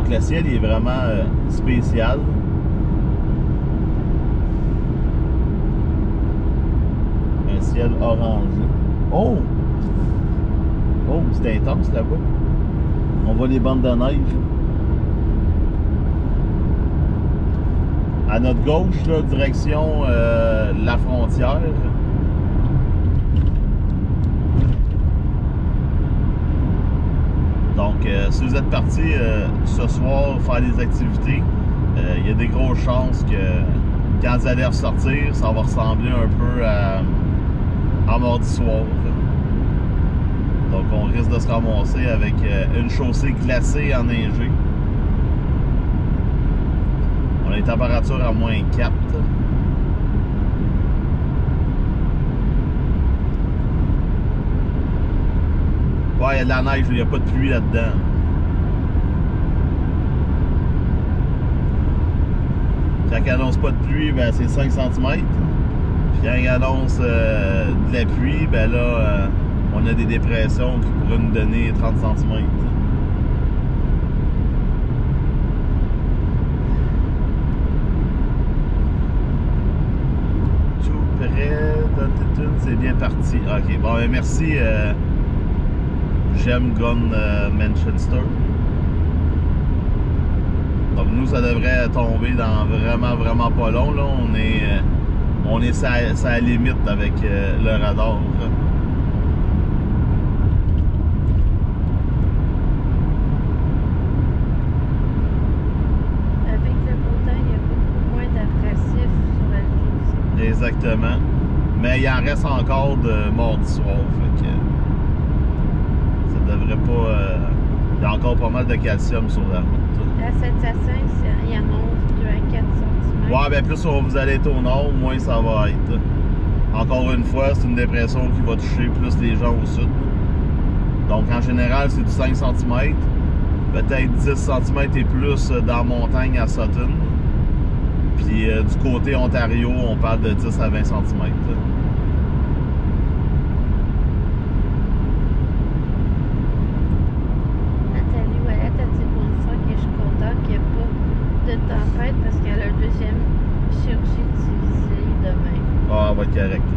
Donc le ciel il est vraiment spécial. Un ciel orangé. Oh! Oh, c'est intense là-bas. On voit les bandes de neige. À notre gauche, là, direction la frontière. Donc, si vous êtes parti ce soir faire des activités, il y a des grosses chances que quand vous allez ressortir, ça va ressembler un peu à mardi soir. Donc, on risque de se ramasser avec une chaussée glacée, enneigée. On a une température à moins 4. Ouais, il y a de la neige, il n'y a pas de pluie là-dedans. Quand il annonce pas de pluie, ben c'est 5 cm. Puis quand il annonce de la pluie, ben là, on a des dépressions qui pourraient nous donner 30 cm. Tout près, c'est bien parti. Ok, bon, ben merci. J'aime Gun Manchester. Donc nous, ça devrait tomber dans vraiment pas long. Là. On est à la limite avec le radar. Avec le beau temps, il y a beaucoup moins d'abrasifs sur la route. Exactement. Mais il en reste encore de mardi soir. Fait que ça devrait pas... il y a encore pas mal de calcium sur la route. À 7 à 5, il annonce 2 à 4 cm. Ouais, ben plus vous allez être au nord, moins ça va être. Encore une fois, c'est une dépression qui va toucher plus les gens au sud. Donc en général, c'est du 5 cm. Peut-être 10 cm et plus dans la montagne à Sutton. Puis du côté Ontario, on parle de 10 à 20 cm. Nathalie Ouellette a dit pour une fois que je suis contente qu'il n'y ait pas de tempête parce qu'elle a le deuxième chirurgie utilisée demain. Ah, on va être correct.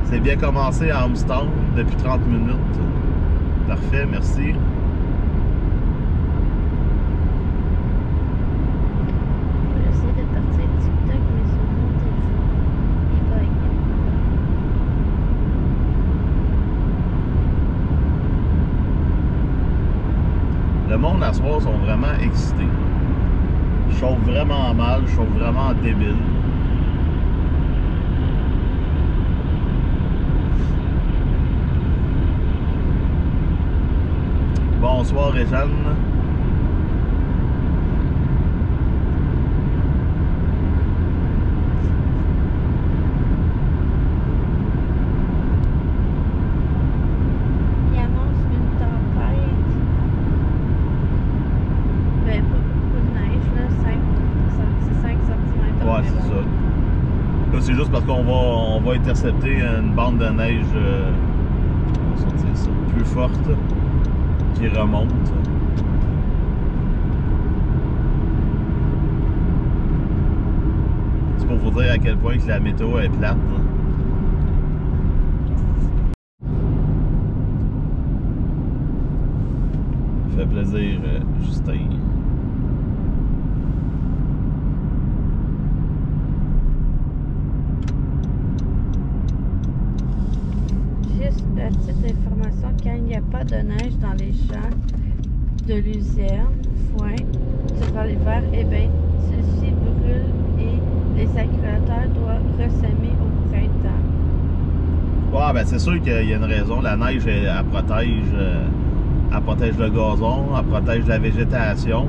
C'est bien commencé à Armstrong depuis 30 minutes. Parfait, merci. J'essaie de partir TikTok, mais sur mon téléphone, il bug. Le monde à ce soir sont vraiment excités. Je chauffe vraiment mal, je chauffe vraiment débile. Bonsoir Réjeanne. Il annonce une tempête. Ben, pas beaucoup de neige, là. 5 cm. Ouais, c'est ça. Là, c'est juste parce qu'on va intercepter une bande de neige on va sortir ça, plus forte qui remonte. C'est pour vous dire à quel point que la météo est plate. Là. Ça fait plaisir, Justin. Juste la petite information, quand il n'y a pas de neige dans les champs de luzerne, foin, durant l'hiver, eh bien, ceux-ci brûlent et les agriculteurs doivent ressemer au printemps. Ouais, ben c'est sûr qu'il y a une raison. La neige, elle protège le gazon, elle protège la végétation.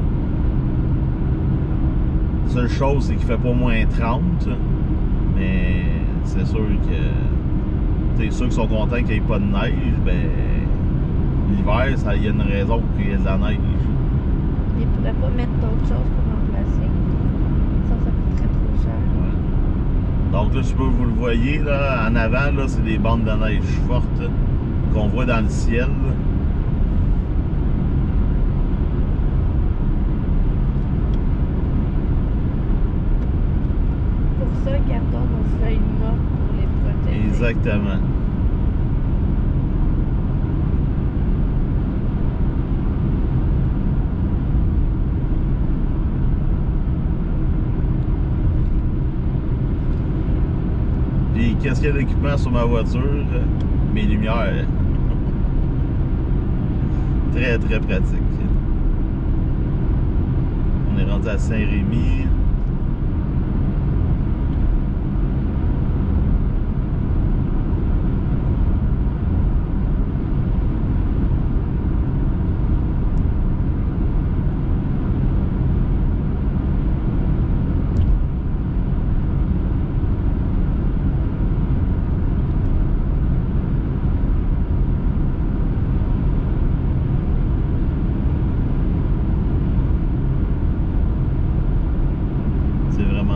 La seule chose, c'est qu'il fait pas moins 30. Mais c'est sûr que... ceux qui sont contents qu'il n'y ait pas de neige, ben l'hiver, il y a une raison pour qu'il y ait de la neige. Ils ne pourraient pas mettre d'autres choses pour remplacer. Ça coûterait trop cher. Ouais. Donc là, je sais pas, vous le voyez, là, en avant, là, c'est des bandes de neige fortes qu'on voit dans le ciel. Exactement. Puis qu'est-ce qu'il y a d'équipement sur ma voiture? Mes lumières. Très très pratique. On est rendu à Saint-Rémy.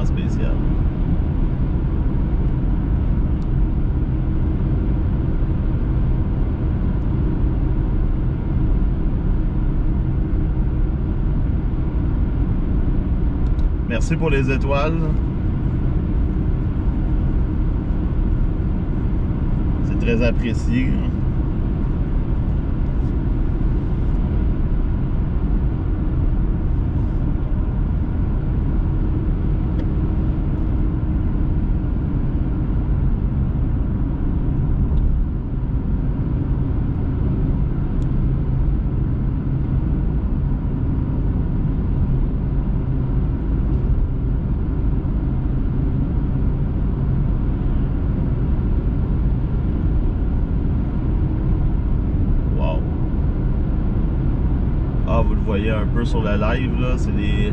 Spécial. Merci pour les étoiles. C'est très apprécié. Vous le voyez un peu sur le live, là, c'est les...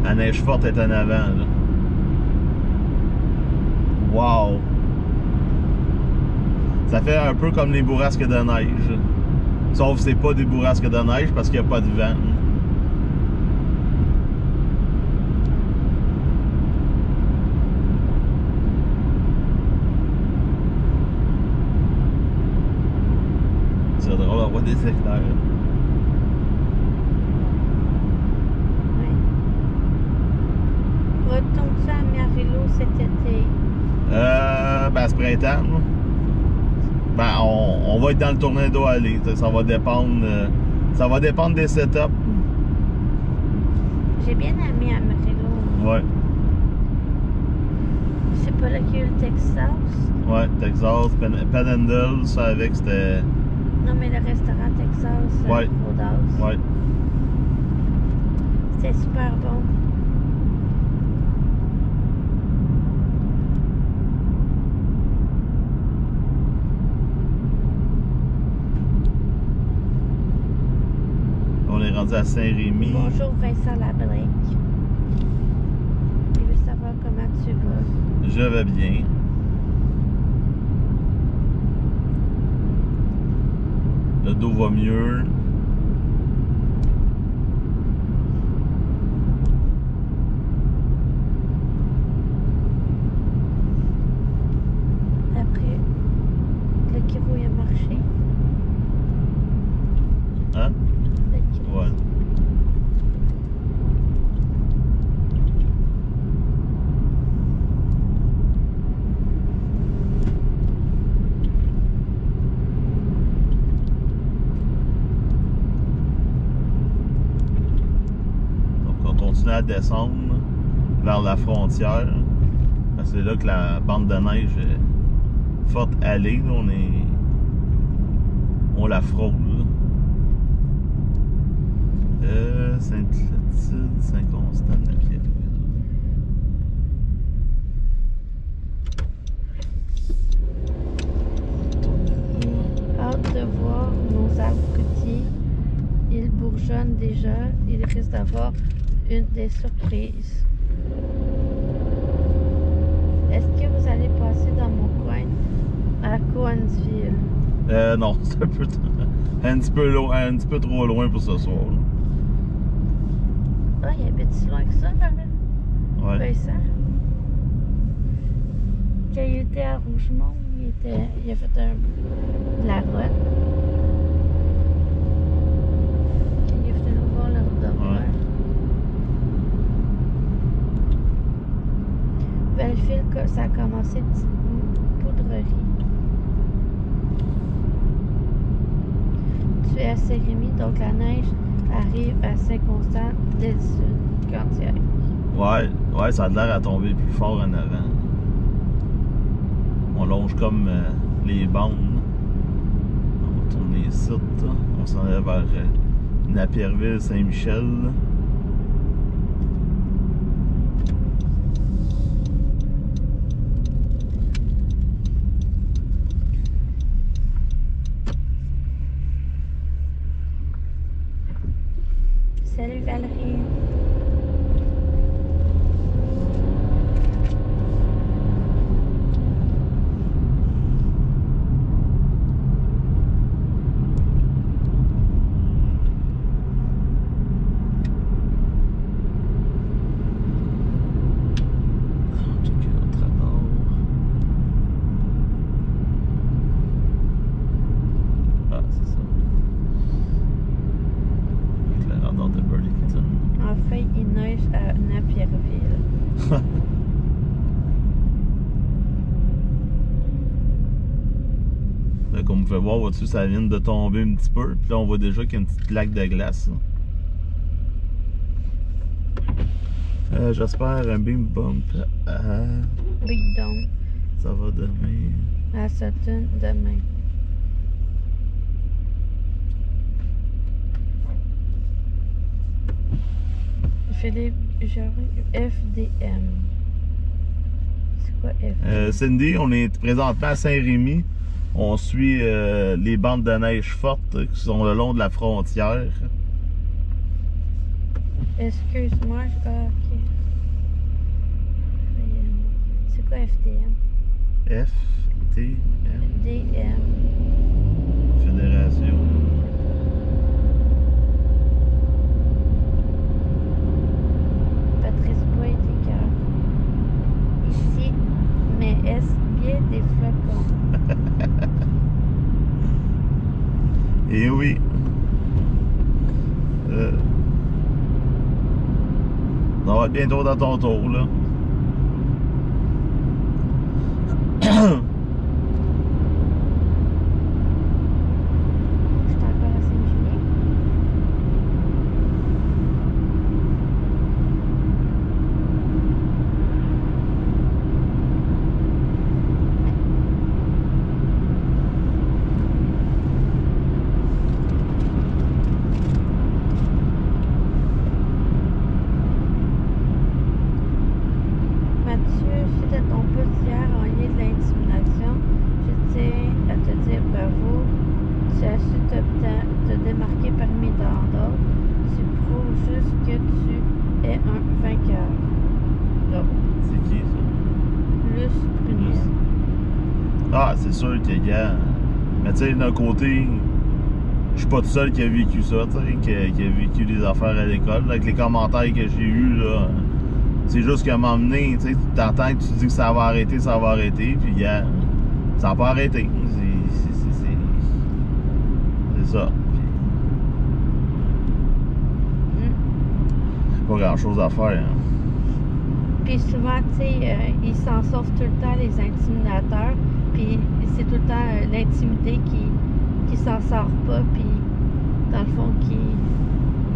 La neige forte est en avant, là. Wow! Ça fait un peu comme les bourrasques de neige. Sauf que c'est pas des bourrasques de neige parce qu'il n'y a pas de vent. C'est drôle, on voit des éclairs. Retourne-tu à Amarillo cet été? Ben, ce printemps, là. Ben, on va être dans le Tornado Alley. Ça va dépendre des setups. J'ai bien aimé Amarillo. Ouais. C'est pas là qu'il y a eu le Texas? Ouais, Texas, Panhandle, ça avec, c'était... Non, mais le restaurant Texas, ouais. Roadhouse. Ouais. C'était super bon. On est rendu à Saint-Rémy. Bonjour Vincent Labrec. Je veux savoir comment tu vas. Je vais bien. Le dos va mieux. Après, le kiro il a marché. Hein? Le kiro. Ouais. À descendre vers la frontière. C'est là que la bande de neige est forte allée. Là, on la frôle. Sainte-Clotilde, Saint-Constant de la Pierre. Hâte de voir nos arbres fruitiers. Ils bourgeonnent déjà. Il risque d'avoir des surprises. Est-ce que vous allez passer dans mon coin à Cowansville? Non, c'est un petit peu trop loin pour ce soir. Ah, il habite si loin que ça, là? Ouais. Vincent? Quand il était à Rougemont, il a fait de la run. Il est venu nous voir le redormeur. Ouais. Belleville, ça a commencé petite poudre Saint-Rory. Tu es à Saint-Rémy, donc la neige arrive à Saint-Constant dès le sud, Cantiac. Ouais, ça a l'air à tomber plus fort en avant. On longe comme les bandes. On va tourner ici. On s'en va vers Napierville, Saint-Michel. Salut Valérie. Enfin, il neige à Napierville. Là, comme vous pouvez voir, au-dessus, ça vient de tomber un petit peu. Puis là, on voit déjà qu'il y a une petite plaque de glace. J'espère un bim bump Big Dome. Ça va demain. À Sutton demain. Philippe FDM. C'est quoi FDM? Cindy, on est présentement à Saint-Rémy. On suit les bandes de neige fortes qui sont le long de la frontière. Excuse-moi. Ah, ok. C'est quoi FDM? FDM. DM. Fédération. Patrice Bois et cœur. Ici, mais est-ce bien des flocons? Et oui. On va être bientôt dans ton tour, là. Je suis encore à Saint-Julien. Mathieu, suite à ton post hier en lien de l'intimidation, je tiens à te dire bravo. Tu as su te démarquer parmi tant d'autres. Tu prouves juste que tu es un vainqueur. Bravo. C'est qui, ça? Luce Prunel. Ah, c'est sûr que, gars. Mais tu sais, d'un côté, je suis pas tout seul qui a vécu ça, tu sais, qui a vécu des affaires à l'école. Avec les commentaires que j'ai eus, là. C'est juste qu'à m'emmener, tu sais, tu t'entends que tu dis que ça va arrêter, puis gars, ça n'a pas arrêté. C'est ça. Pas grand chose à faire. Hein. Puis souvent, tu sais, ils s'en sortent tout le temps, les intimidateurs. Puis c'est tout le temps l'intimidé qui s'en sort pas. Puis dans le fond, qui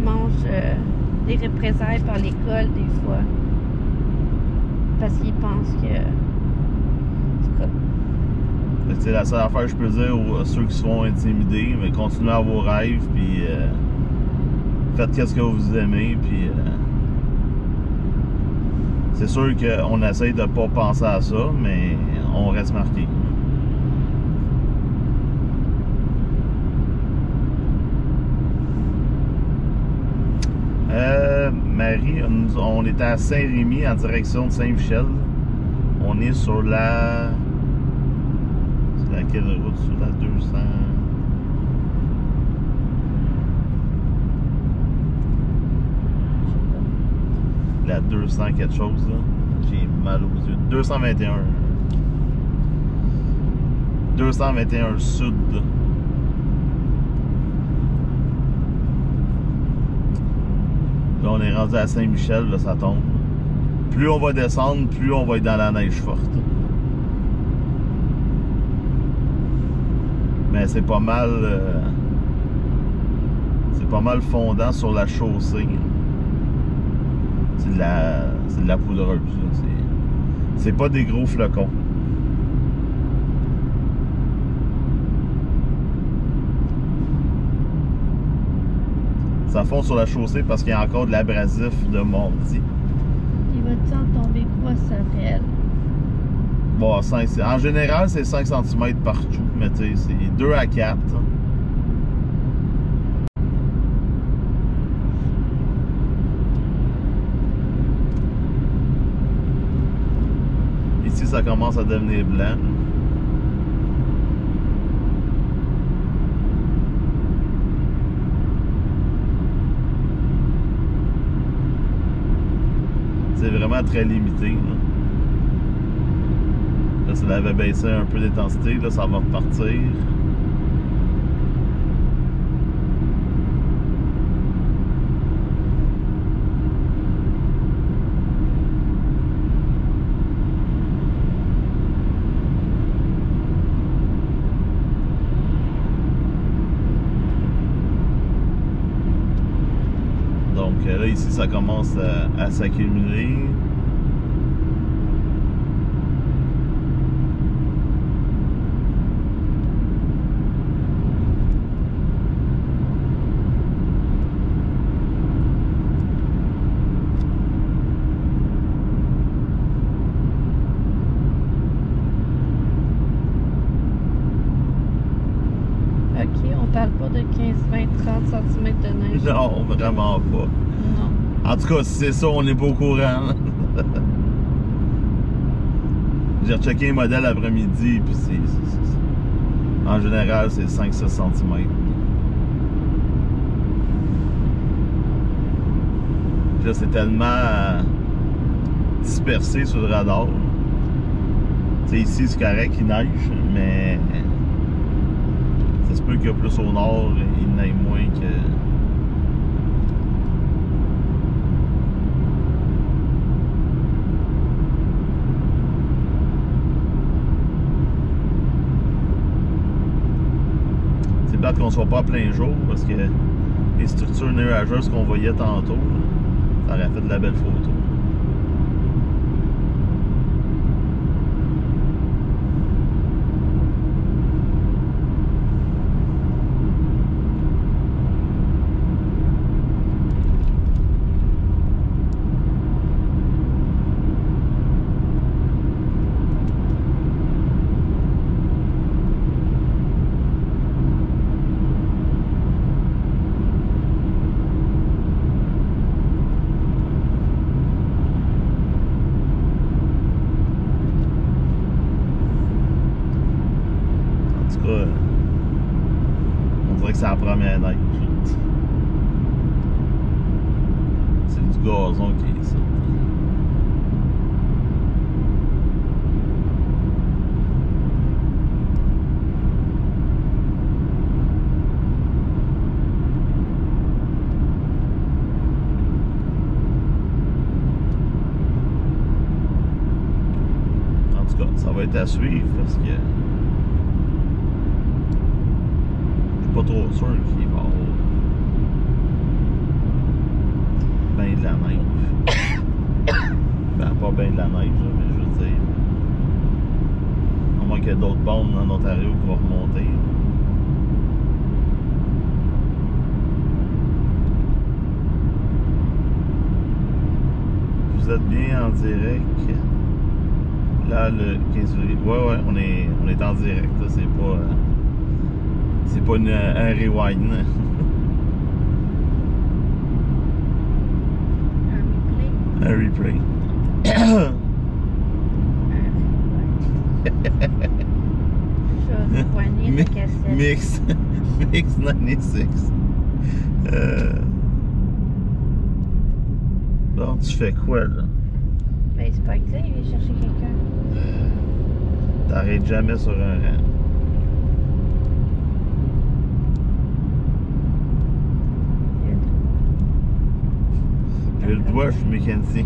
mange des représailles par l'école des fois. Parce qu'ils pensent que. C'est la seule affaire que je peux dire à ceux qui se font intimider, mais continuez à vos rêves, puis faites ce que vous aimez, puis c'est sûr qu'on essaye de pas penser à ça, mais on reste marqué. Marie, on était à Saint-Rémy en direction de Saint-Michel. On est sur la... C'est laquelle route? Sur la 200... La 200 quelque chose, là. J'ai mal aux yeux. 221. 221 sud. Là, on est rendu à Saint-Michel, là, ça tombe. Plus on va descendre, plus on va être dans la neige forte. Mais c'est pas mal fondant sur la chaussée. C'est de la poudreuse. C'est pas des gros flocons. Ça fond sur la chaussée parce qu'il y a encore de l'abrasif de mardi. Il va-t-il en tomber quoi sur elle? Bon, en général, c'est 5 cm partout, mais tu sais, c'est 2 à 4. Ici, ça commence à devenir blanc. C'est vraiment très limité. Là, ça avait baissé un peu d'intensité. Là, ça va repartir. Donc là, ici, ça commence à s'accumuler. Ok, on parle pas de 15, 20, 30 cm de neige. Non, vraiment pas. Non. En tout cas, si c'est ça, on n'est pas au courant. J'ai rechecké un modèle après-midi, puis en général, c'est 5-6 cm. Puis là, c'est tellement dispersé sur le radar. Tu sais, ici, c'est correct, il neige, mais ça se peut qu'il y a plus au nord, il neige moins que... C'est plate qu'on soit pas à plein jour, parce que les structures nuageuses qu'on voyait tantôt, ça aurait fait de la belle photo. On dirait que c'est la première neige. C'est du gazon qui est ça. En tout cas, ça va être à suivre parce que pas trop sûr qu'il va y avoir ben de la neige. Ben pas ben de la neige, là, mais je veux dire, à moins qu'il y ait d'autres bandes en Ontario qui vont remonter. Vous êtes bien en direct. Là, le 15 février. Ouais, on est en direct. C'est pas un rewind. Un replay. Je vais poigner la cassette. Mix 96. Bon, tu fais quoi là? Ben, c'est pas que ça, il vient chercher quelqu'un. T'arrêtes jamais sur un rang. J'ai le doigt, je suis mécanicien.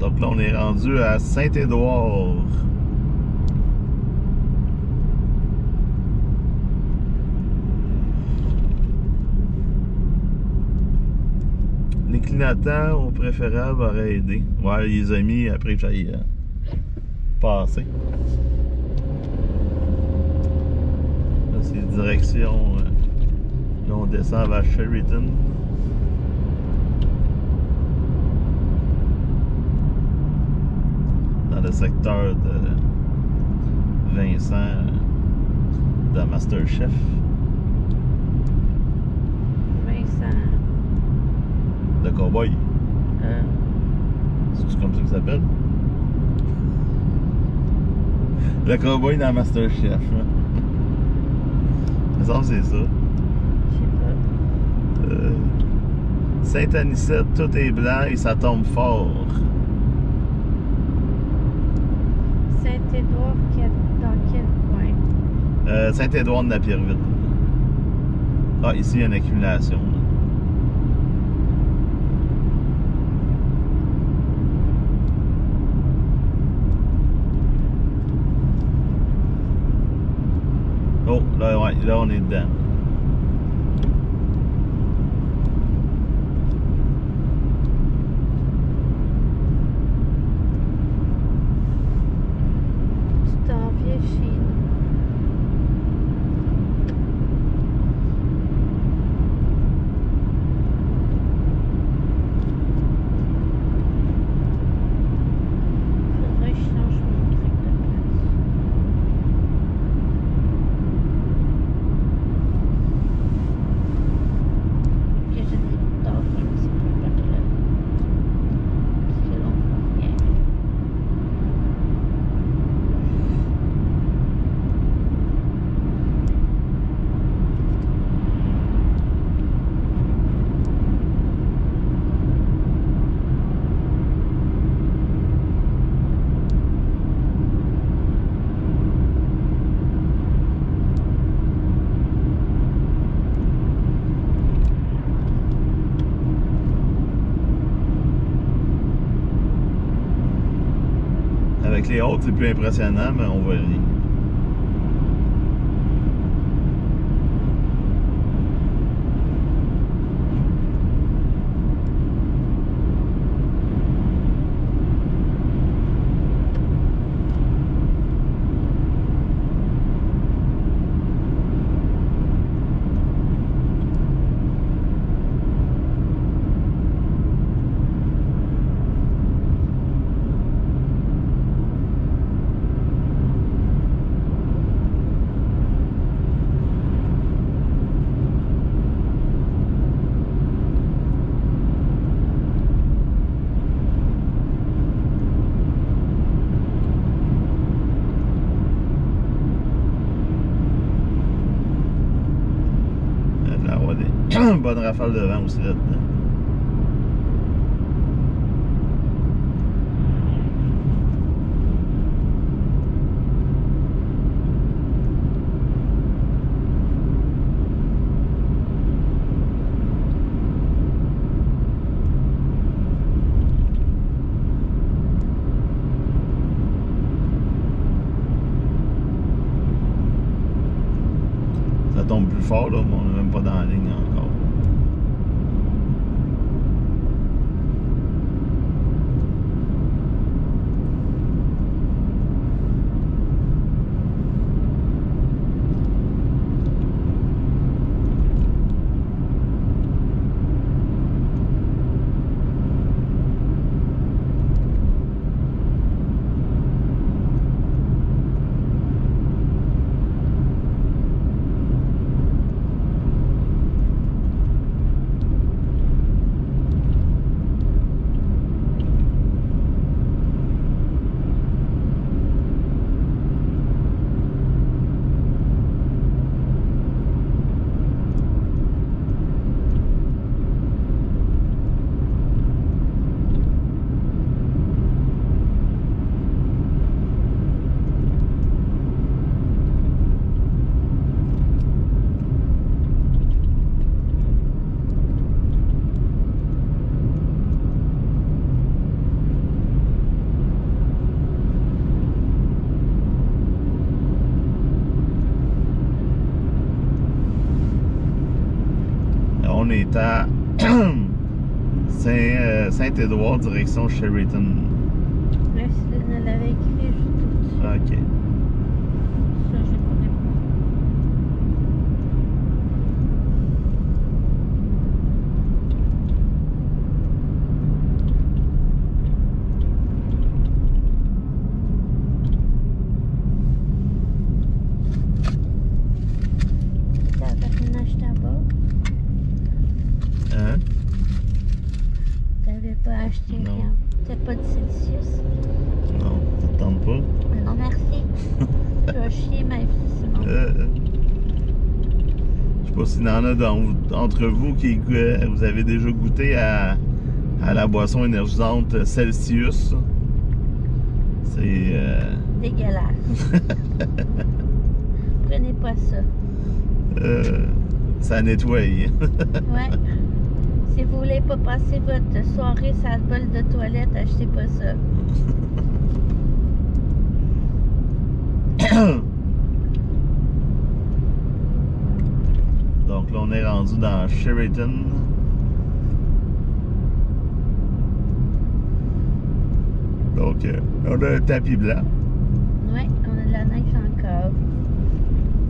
Donc là, on est rendu à Saint-Édouard. Les clignotants au préférable auraient aidé. Ouais, ils les a mis après que j'aille passer. Là, c'est direction. Là, on descend vers Sheraton. Dans le secteur de Vincent de Masterchef. Vincent. Le cowboy. C'est comme ça qu'il s'appelle? Le cowboy dans Masterchef. Il me semble que c'est ça. Je sais pas. Saint-Anicette, tout est blanc et ça tombe fort. Saint-Édouard, dans quel coin? Saint-Édouard de Napierville. Ah, ici, il y a une accumulation. Oh, là, ouais, là, on est dedans. Tu t'en viens chez nous. Faudrait que je change mon truc de place. Que j'ai fait tard un petit peu par là. Parce que là, on voit rien. Avec les autres, c'est plus impressionnant, mais on voit rien. Bonne rafale de vent aussi là-dedans. Ça tombe plus fort là, mais on n'est même pas dans la ligne encore. on est à Saint-Édouard, direction Sheraton. Là, Céline l'avait écrit juste au-dessus. Ok. Ça, j'ai pas répondu. Tabarnage tabac. Hein? T'avais pas acheté Non. rien. T'as pas de Celsius? Non, ça te tente pas? Non, merci. Tu vas chier ma vie, Simon. Je sais pas s'il y en a entre vous qui vous avez déjà goûté à la boisson énergisante Celsius. C'est... Dégueulasse. Prenez pas ça. ça nettoie. Ouais. Si vous voulez pas passer votre soirée sur le bol de toilette, achetez pas ça. Donc là, on est rendu dans Sheraton. Donc, on a un tapis blanc, Ouais, on a de la neige encore.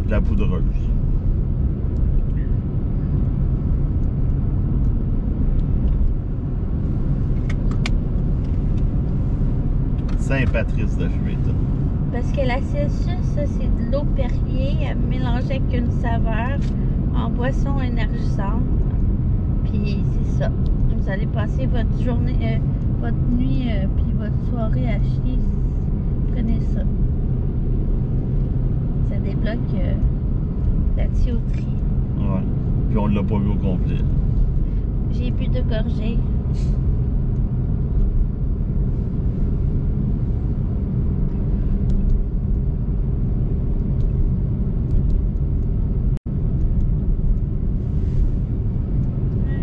de la poudreuse. Saint-Patrice de Sheraton. Parce que la Celsius, ça, c'est de l'eau Perrier mélangée avec une saveur en boisson énergisante. Puis c'est ça. Vous allez passer votre journée, votre nuit, puis votre soirée à chier. Prenez ça. Ça débloque la tuyauterie. Ouais. Puis on l'a pas vu au complet. J'ai bu de gorgées.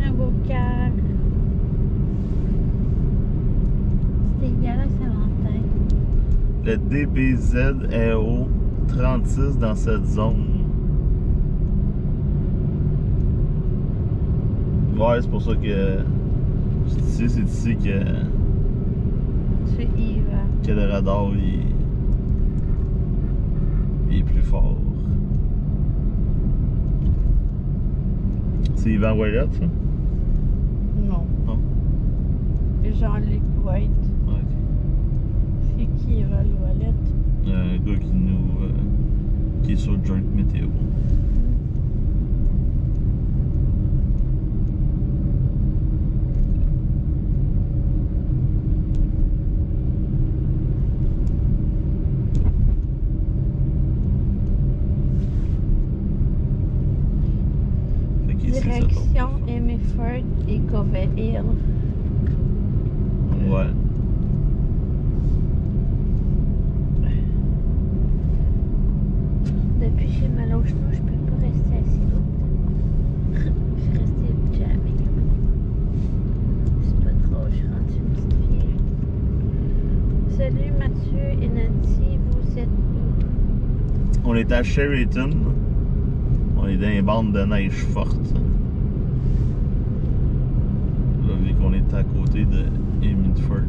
Un beau cœur. C'était égal à Saint-Valentin. Le DBZ est au 36 dans cette zone. Ouais, c'est pour ça que c'est ici que le radar il est plus fort. C'est Yvan Ouellet, ça? Non. Non? Jean-Luc White. Ok. C'est qui Yvan Ouellet? Un gars qui est sur Junk Météo. Direction Hemiford et Covey Hill. Ouais. Depuis que j'ai mal au genou, je peux pas rester assis longtemps. Je suis restée jamais. C'est pas drôle, je suis rendue une petite vieille. Salut Mathieu et Nancy, vous êtes où? On est à Sheraton. On est dans les bandes de neige fortes. Là, vu qu'on est à côté de Hemiford,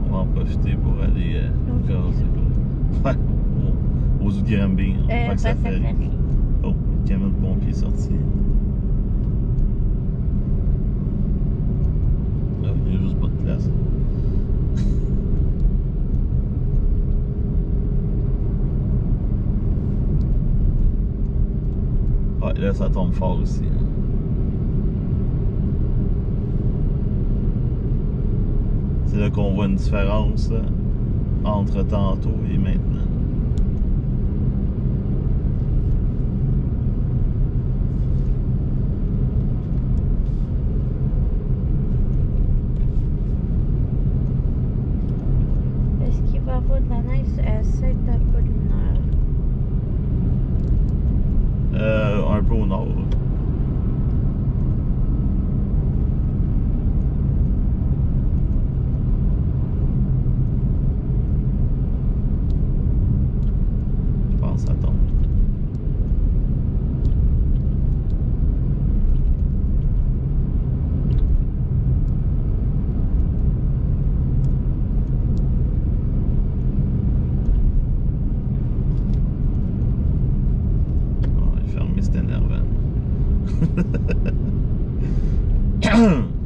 on va en profiter pour aller gazer. Ouais, aux Granby. Pas Safari. Oh, le camion de pompier est sorti. Ah, il n'y a juste pas de place. Ouais, là, ça tombe fort aussi. Hein. C'est là qu'on voit une différence là, entre tantôt et maintenant. Est-ce qu'il va y avoir de la neige à Saint-Apollinaire? Un peu au nord. Je pense que ça tombe.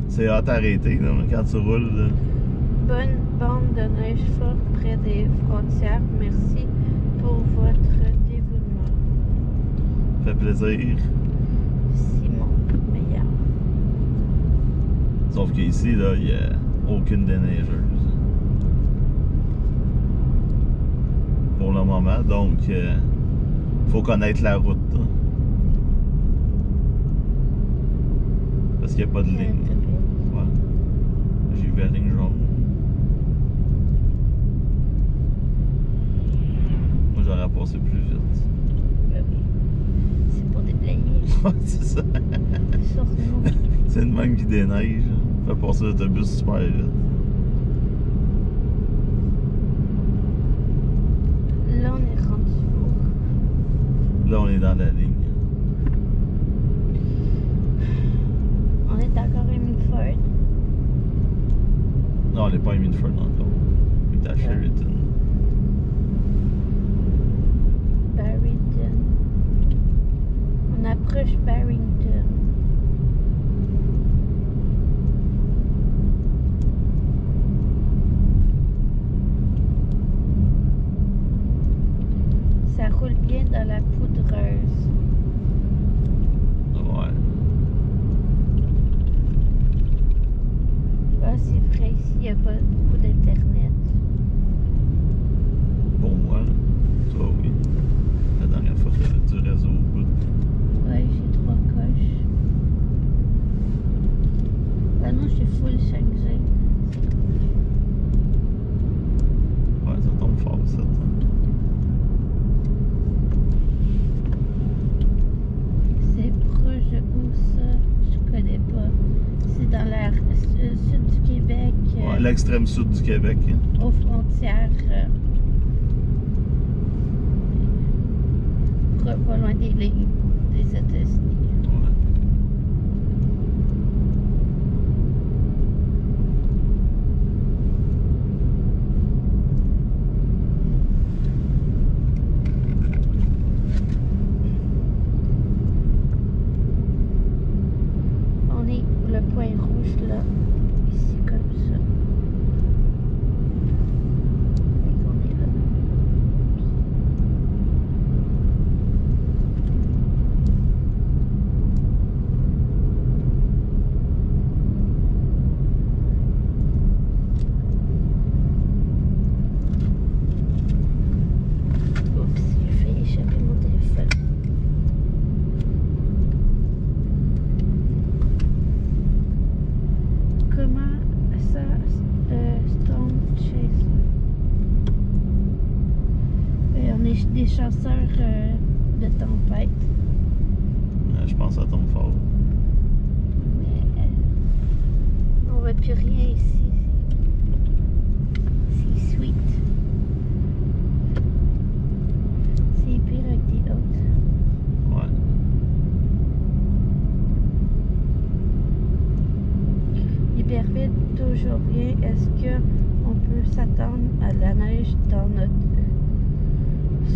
C'est hot arrêté là, quand tu roules. Là. Bonne bande de neige forte près des frontières. Merci pour votre dévouement. Fait plaisir. Simon Meillard. Sauf qu'ici, là, il n'y a aucune déneigeuse. Pour le moment, donc, faut connaître la route. Là. Parce qu'il n'y a pas de ligne. Ouais. J'ai vu la ligne jaune. Moi, j'aurais passé plus vite. Ben oui. C'est pour déblayer. Ouais, c'est ça. Sur nous. C'est une même qui déneige. Fait passer l'autobus super vite. Là, on est rendu où? Là, on est dans la ligne. On est encore à Milford. Non, on n'est pas à Milford encore. On est à Sheraton. Barrington. On approche Barrington. Ça roule bien dans la poudreuse. Ouais. Ah, c'est vrai, ici, il n'y a pas beaucoup d'Internet. Pour moi, toi, oui. La dernière fois qu'il y avait du réseau au bout. Ouais, j'ai 3 coches. Bah non, j'ai full 5G. Ouais, ça tombe fort, ça. C'est proche de où ça? Je connais pas. C'est dans la sud du Québec. Ouais, l'extrême sud du Québec. Aux frontières. Pas loin des lignes des États-Unis. Ouais. On est le point rouge là, ici comme ça. Et on est là. Oups, j'ai fait échapper mon téléphone. Comment ça, Stone Chaser? On est des chasseurs de tempête. Je pense que ça tombe fort. Mais on voit plus rien ici. C'est sweet. C'est pire avec des autres. Ouais. Iberville, toujours rien. Est-ce qu'on peut s'attendre à de la neige dans notre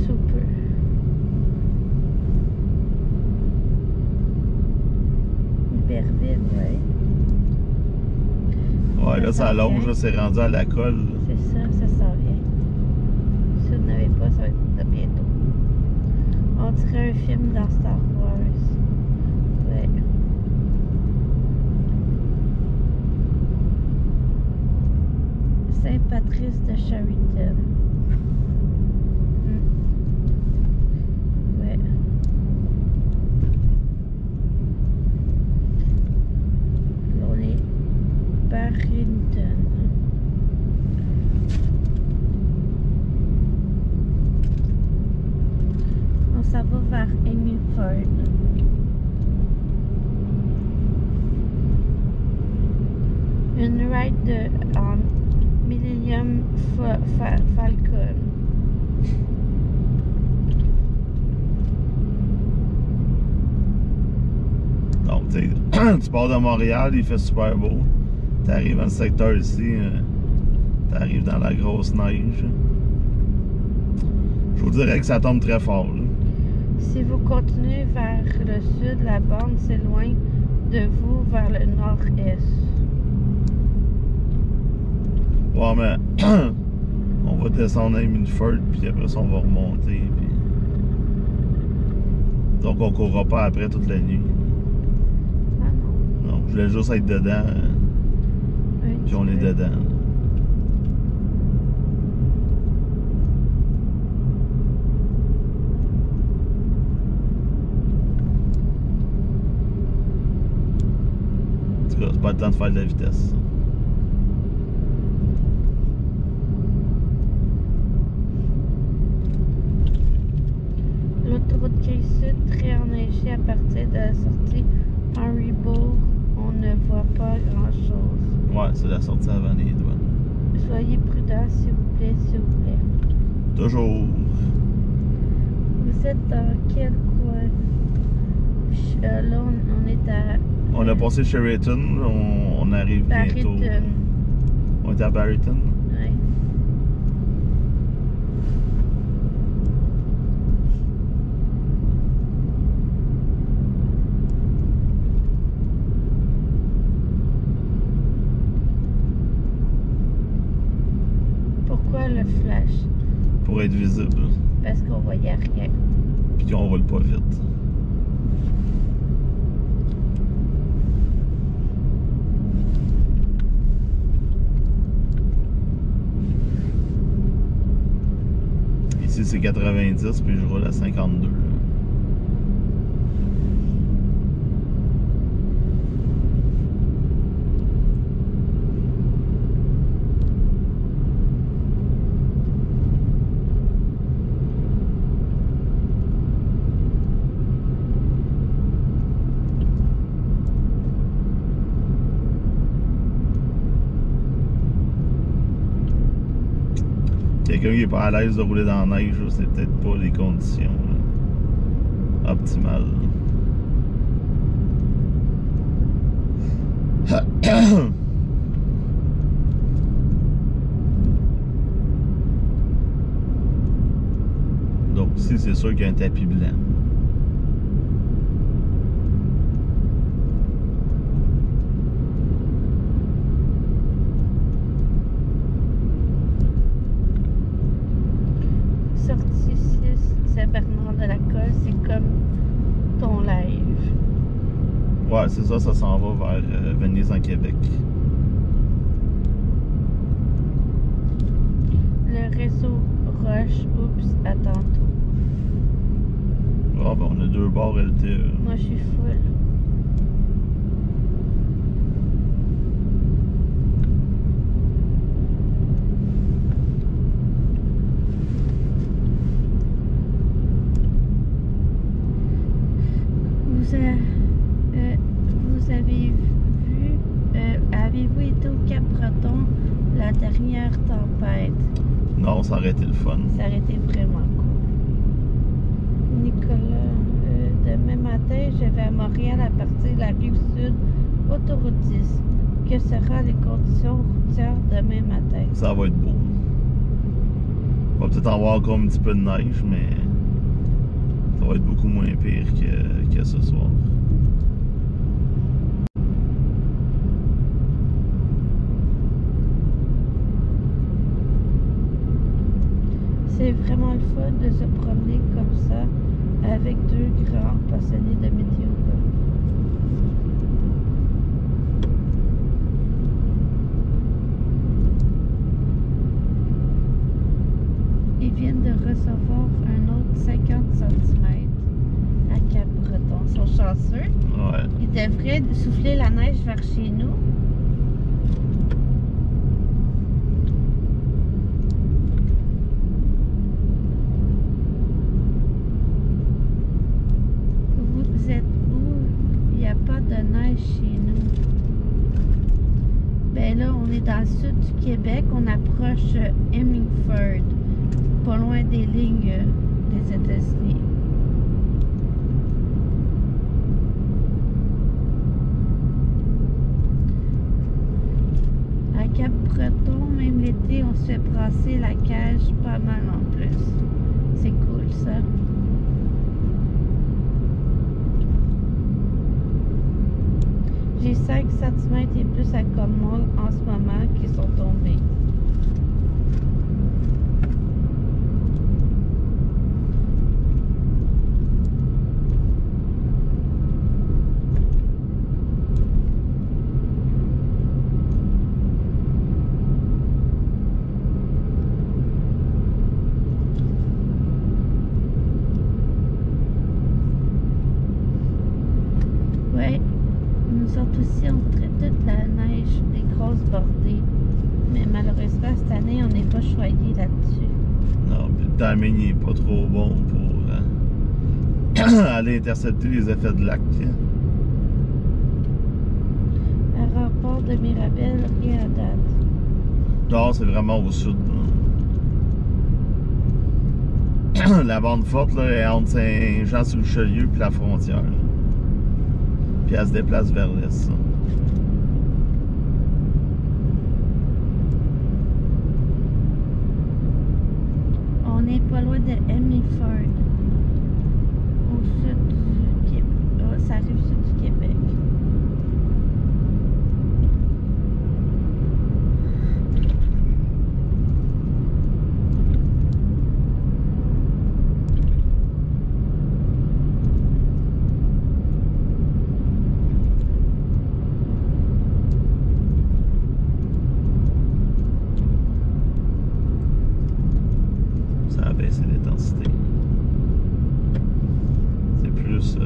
soupe? Iberville, ouais. Ouais, là, ça allonge, là, c'est rendu à la colle. C'est ça, ça s'en vient. Si vous n'avez pas, ça va être bientôt. On dirait un film dans Star Wars. Ouais. Saint-Patrice de Sheraton. Ouais. Là, on est Barrington. On s'en va vers Hemingford. Une ride de Millennium Falcon. Donc, tu sais, tu pars de Montréal, il fait super beau. Tu arrives dans le secteur ici, tu arrives dans la grosse neige. Je vous dirais que ça tombe très fort. Là. Si vous continuez vers le sud, la bande s'éloigne de vous vers le nord-est. Ouais, mais on va descendre à Milford, puis après ça, on va remonter. Puis... Donc, on courra pas après toute la nuit. Ah non. Non, je voulais juste être dedans. Puis on est dedans. En tout cas, c'est pas le temps de faire de la vitesse. L'autoroute K-Sud, très enneigée à partir de la sortie Henrybourg, on ne voit pas grand-chose. Ouais, c'est la sortie avant les douanes. Soyez prudents, s'il vous plaît, s'il vous plaît. Toujours. Vous êtes dans quel coin? Là, on est à... On a passé Sheraton, on arrive bientôt. Barrington. On est à Barrington. Ouais. Pourquoi le flash? Pour être visible. Parce qu'on voyait rien. Puis qu'on roule pas vite. Ici c'est 90 puis je roule à 52. Quelqu'un qui est pas à l'aise de rouler dans la neige, c'est peut-être pas les conditions optimales. Donc ici, c'est sûr qu'il y a un tapis blanc. Sortie 6, Saint-Bernard-de-la-Colle, c'est comme ton live. Ouais, c'est ça, ça s'en va vers Venise en Québec. Le réseau Roche, oups, à tantôt. Ah ben on a 2 barres LTE. Moi, je suis full. Vous avez vu, avez-vous été au Cap-Breton la dernière tempête? Non, ça aurait été le fun. Ça aurait été vraiment cool. Nicolas, demain matin, je vais à Montréal à partir de la rive sud, autoroute 10. Que seront les conditions routières demain matin? Ça va être beau. On va peut-être avoir encore un petit peu de neige, mais ça va être beaucoup moins pire que ce soir. C'est vraiment le fun de se promener comme ça avec 2 grands passionnés de météo. Ils viennent de recevoir un autre 50 cm à Cap-Breton. Ils sont chanceux. Ouais. Ils devraient souffler la neige vers chez nous. Vous êtes où? Il n'y a pas de neige chez nous. Ben là, on est dans le sud du Québec. On approche Hemingford, pas loin des lignes des États-Unis. À Cap-Breton, même l'été, on se fait brasser la cage pas mal en plus. C'est cool ça. J'ai 5 cm et plus à Cornwall en ce moment qui sont tombés. Ouais, nous autres aussi, on voudrait toute la neige, des grosses bordées. Mais malheureusement, cette année, on n'est pas choyé là-dessus. Non, puis le timing n'est pas trop bon pour aller intercepter les effets de lac. Aéroport de Mirabel, rien à date. Non, c'est vraiment au sud. Là. La bande forte là, est entre Saint-Jean-sur-le-Richelieu et la frontière. Là. Puis elle se déplace vers l'est. On n'est pas loin de Hemingford, au sud du Québec. Oh, ça arrive sud du Québec. Ça a baissé l'intensité. C'est plus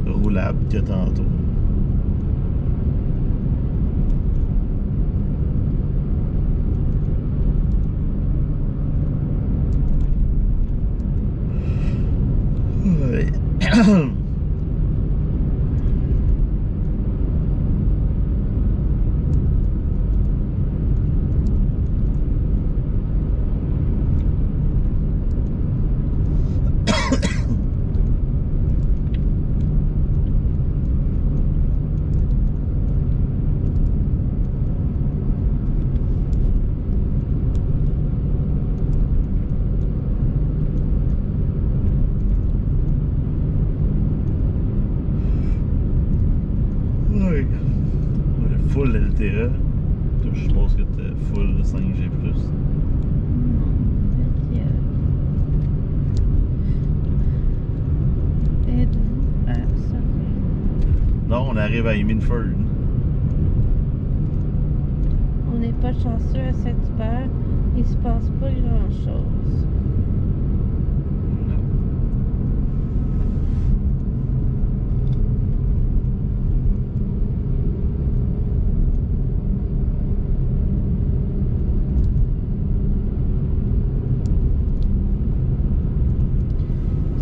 roulable que tantôt. Ouais. Ouais. Full LTE. Je suppose que t'es full 5G+. Êtes-vous à ça? Non, on arrive à Hemingford. On n'est pas chanceux à Saint-Hubert. Il se passe pas grand-chose.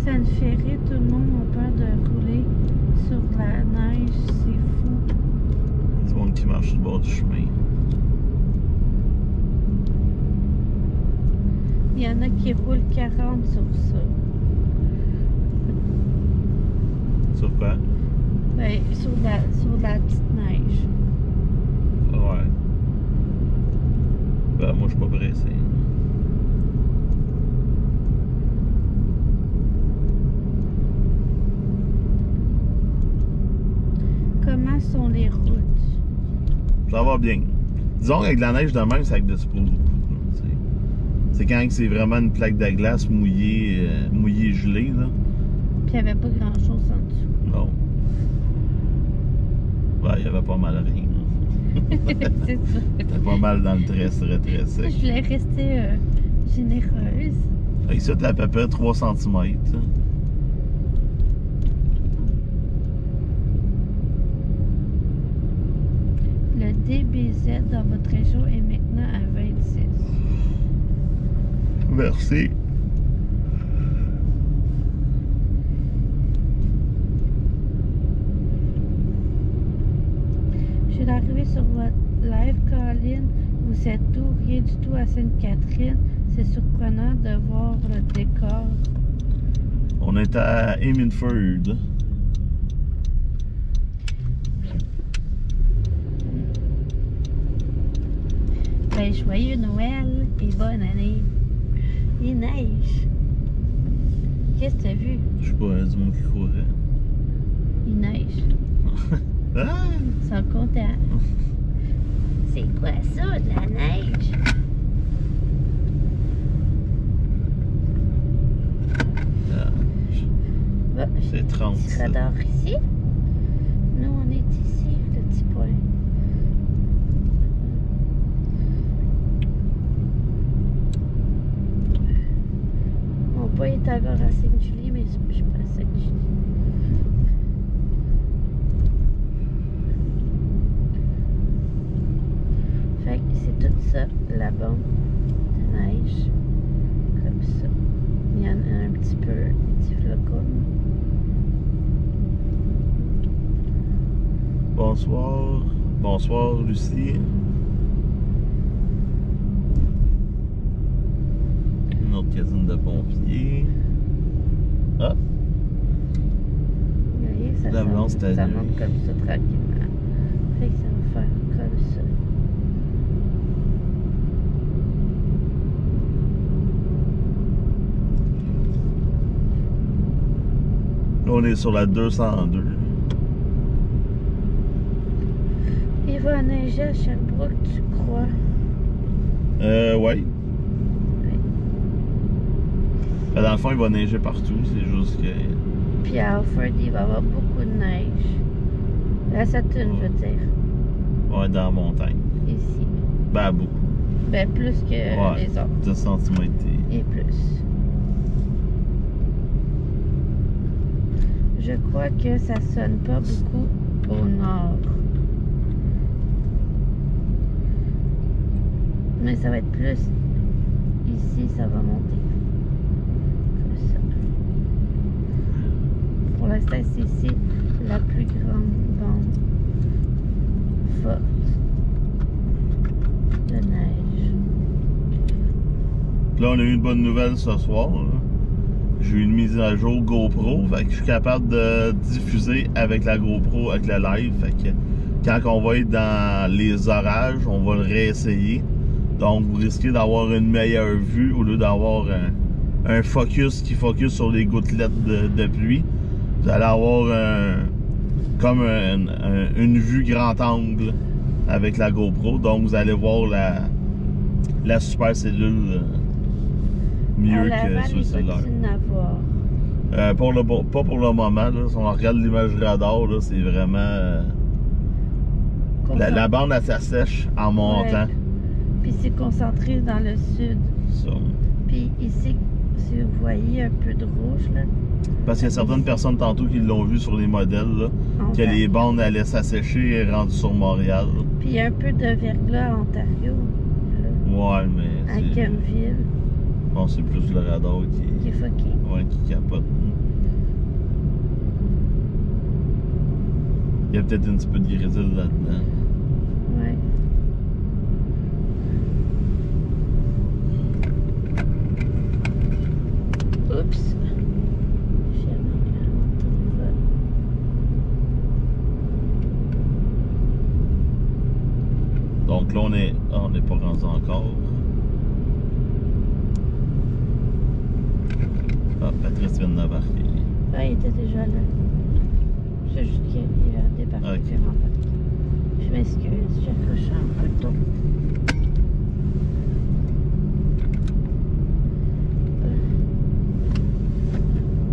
Ça me fait rire, tout le monde a peur de rouler sur la neige, c'est fou. Du monde qui marche sur le bord du chemin. Il y en a qui roulent 40 sur ça. Sur quoi? Ben, sur la petite neige. Ouais. Ben, moi, je suis pas pressé. Comment sont les routes? Ça va bien. Disons qu'avec de la neige de même, ça glisse pas beaucoup. C'est quand c'est vraiment une plaque de glace mouillée, gelée, là. Puis il n'y avait pas grand-chose en dessous. Non. Ben, il y avait pas mal rien. C'est ça. C'était pas mal dans le très sec. Je voulais rester généreuse. Ici, t'as à peu près 3 cm. Le DBZ dans votre région est maintenant à 26. Merci. Je suis arrivée sur votre live, Colin. Vous êtes où? Rien du tout à Sainte-Catherine. C'est surprenant de voir le décor. On est à Hemingford. Ben, joyeux Noël et bonne année. Il neige. Qu'est-ce que tu as vu? Je sais pas, du monde qui courait. Il neige. Ah! Ils sont contents. C'est quoi ça, de la neige? Bah, C'est 30. petit radar ici. Nous, on est ici, le petit point. Mon point est encore à Sainte-Julie, mais je suis pas à Sainte-Julie. Fait que c'est tout ça, la bombe de neige. Comme ça. Il y en a un petit peu, des petits flocons. Bonsoir. Bonsoir, Lucie. Une autre caserne de pompiers. Ah! Vous voyez, ça, La blanche, ça c'était monte comme ça tranquillement. Fait que ça va faire comme ça. Là, on est sur la 202. Il va neiger à Sherbrooke, tu crois? Ouais. Oui. Ben, dans le fond, il va neiger partout. C'est juste que. Puis à Alford, il va y avoir beaucoup de neige. La Saturne, je veux dire. Ouais, dans la montagne. Ici. Ben, beaucoup. Ben, plus que Ouais. les autres. 10 cm. Et plus. Je crois que ça sonne pas beaucoup au nord. Mais ça va être plus. Ici, ça va monter. Comme ça. Pour l'instant, c'est ici la plus grande bande forte de neige. Là, on a eu une bonne nouvelle ce soir. Là. J'ai eu une mise à jour GoPro. Fait que je suis capable de diffuser avec la GoPro, avec le live. Fait que quand on va être dans les orages, on va le réessayer. Donc, vous risquez d'avoir une meilleure vue au lieu d'avoir un focus qui focus sur les gouttelettes de pluie. Vous allez avoir comme une vue grand angle avec la GoPro. Donc, vous allez voir la super cellule mieux que sur le cellulaire. Pas pour le moment. Là. Si on regarde l'image radar, c'est vraiment... la bande, elle s'assèche en montant. Ouais. Puis c'est concentré dans le sud. Ça. Puis ici, si vous voyez un peu de rouge, là. Parce qu'il y a certaines personnes tantôt qui l'ont vu sur les modèles, là, que les bandes allaient s'assécher et rendues sur Montréal. Là. Puis il y a un peu de verglas à Ontario. Là, Ouais, mais à Kempville. Bon, c'est plus le radar Qui est fucké. Ouais, qui capote. Il y a peut-être un petit peu de grésil là-dedans. Ouais. Oups. J'ai mis mon téléphone. Donc là, on n'est pas rendu encore. Ah, Patrice vient d'embarquer. Ah, il était déjà là. C'est juste qu'il a débarqué. Ok. Je m'excuse, j'ai accroché un peu tôt.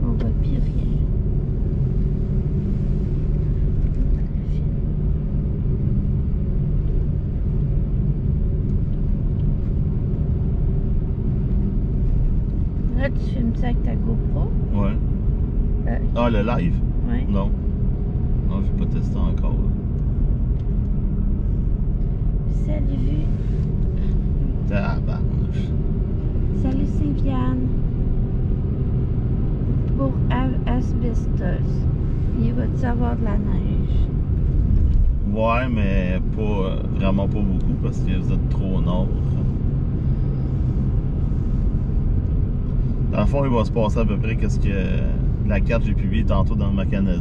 On voit plus rien. Là, tu filmes ça avec ta GoPro? Ouais. Ah, le live? Ouais. Non. Non, j'ai pas testé encore. Salut. Tabarnouche. Salut Saint-Vianne. Pour Asbestos. Il va-tu avoir de la neige? Ouais, mais pas vraiment pas beaucoup parce que vous êtes trop au nord. Dans le fond, il va se passer à peu près qu'est-ce que la carte que j'ai publiée tantôt dans ma Canada.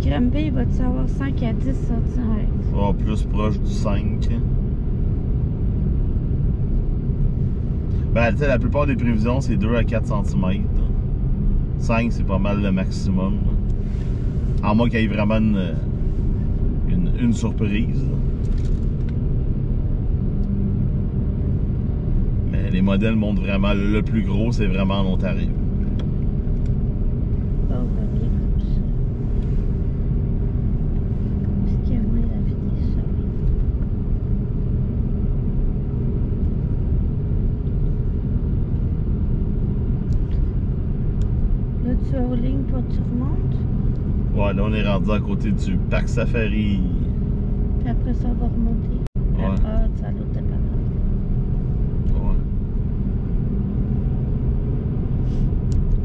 Granby, il va-tu avoir 5 à 10 cm? Oh, plus proche du 5. Ben, tu sais, la plupart des prévisions, c'est 2 à 4 cm. 5, c'est pas mal le maximum. En moins qu'il y ait vraiment une surprise. Mais les modèles montrent vraiment, le plus gros, c'est vraiment en Ontario. On va bien comme ça. Parce qu'il y a moins la vie des chats. Là, tu es en ligne pour tu remontes. Ouais, là, on est rendu à côté du parc Safari. Puis après ça, on va remonter. Ouais. Ah, tu as l'autre dépanneur. Ouais.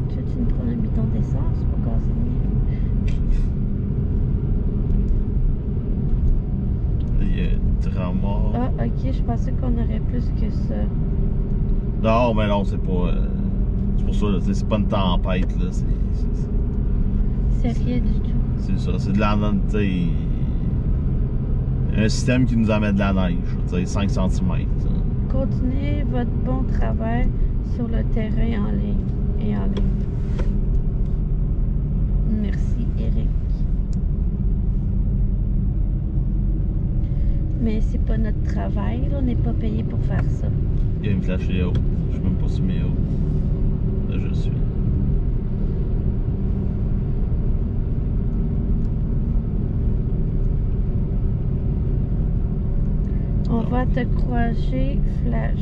Tu veux-tu nous prendre un bidon d'essence pour gazer mieux? Il y a un tramway. Ah, ok, je pensais qu'on aurait plus que ça. Non, mais non, c'est pas. C'est pour ça, là, c'est pas une tempête, là. C'est rien du tout. C'est ça, c'est de la neige, tu sais. Un système qui nous amène de la neige, tu sais, 5 cm. Continuez votre bon travail sur le terrain en ligne et en ligne. Merci, Eric. Mais c'est pas notre travail, là, on n'est pas payé pour faire ça. Il y a une flashée haute. Je suis même pas sur mes hautes. Là, je suis. On va te croiser flash.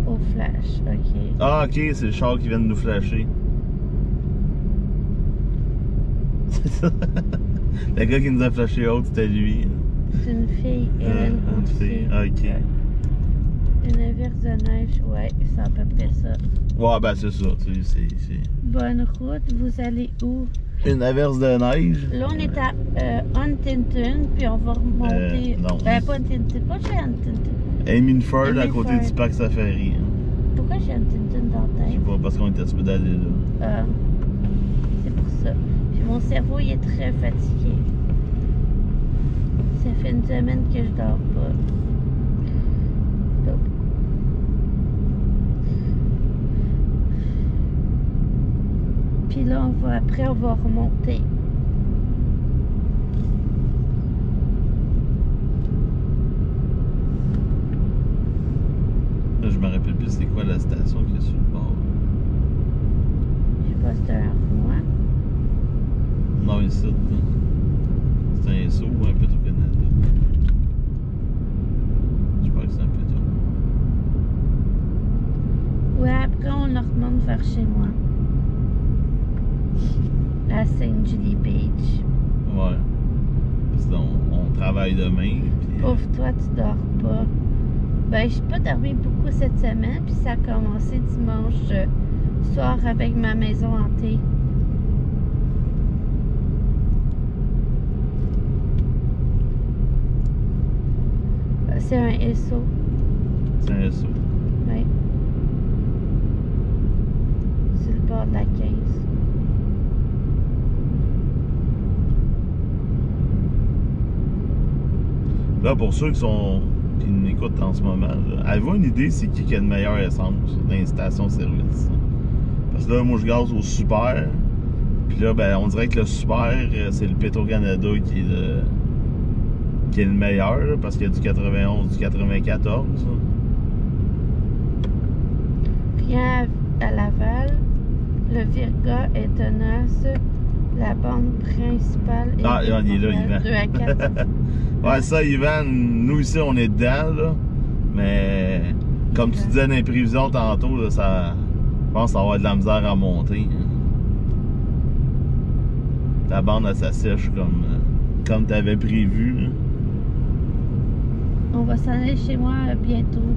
Au flash, ok. Ah, ok, c'est le char qui vient de nous flasher. C'est ça. Le gars qui nous a flashé haute, c'était lui. C'est une fille, Hélène. Une fille, ah, ok. Une averse de neige, ouais, c'est à peu près ça. Ouais, ben c'est ça, tu sais, c'est. Bonne route, vous allez où? Une averse de neige. Là, on est à Huntington, puis on va remonter. Non. Pas Huntington, pas chez Huntington. Hemingford à côté Hemingford. du parc Safari. Pourquoi j'ai Huntington dans la Je sais tête? pas, parce qu'on était supposé d'aller là. C'est pour ça. Puis mon cerveau, il est très fatigué. Ça fait une semaine que je dors pas. Donc. Puis là, après, on va remonter. Là, je me rappelle plus c'est quoi la station qui est sur le bord. Je sais pas si c'est un roi. Non, ici, c'est un SO ou un Petro-Canada. Je pense que c'est un Petro. Ouais, après, on le remonte vers chez moi. À St. Julie Beach. Ouais. Parce qu'on travaille demain. Puis, Pauvre toi, tu dors pas. Ben, j'ai pas dormi beaucoup cette semaine, puis ça a commencé dimanche soir avec ma maison hantée. C'est un SO. c'est un SO. Oui. Sur le bord de la 15. Là, pour ceux qui nous écoutent en ce moment, là, avez-vous une idée c'est qui a de meilleure essence dans les stations-service? Parce que là, moi, je gaze au Super. Puis là, ben, on dirait que le Super, c'est le Petro-Canada qui est le meilleur, là, parce qu'il y a du 91, du 94. Rien à Laval, le Virga est tenace. La bande principale est Ah, il est là, Yvan. 2 à 4. Ouais, ça, Yvan, nous ici, on est dedans, là. Mais comme tu disais dans les prévisions tantôt, là, ça, je pense que ça va avoir de la misère à monter. La bande, elle s'assèche comme tu avais prévu. Hein. On va s'en aller chez moi bientôt.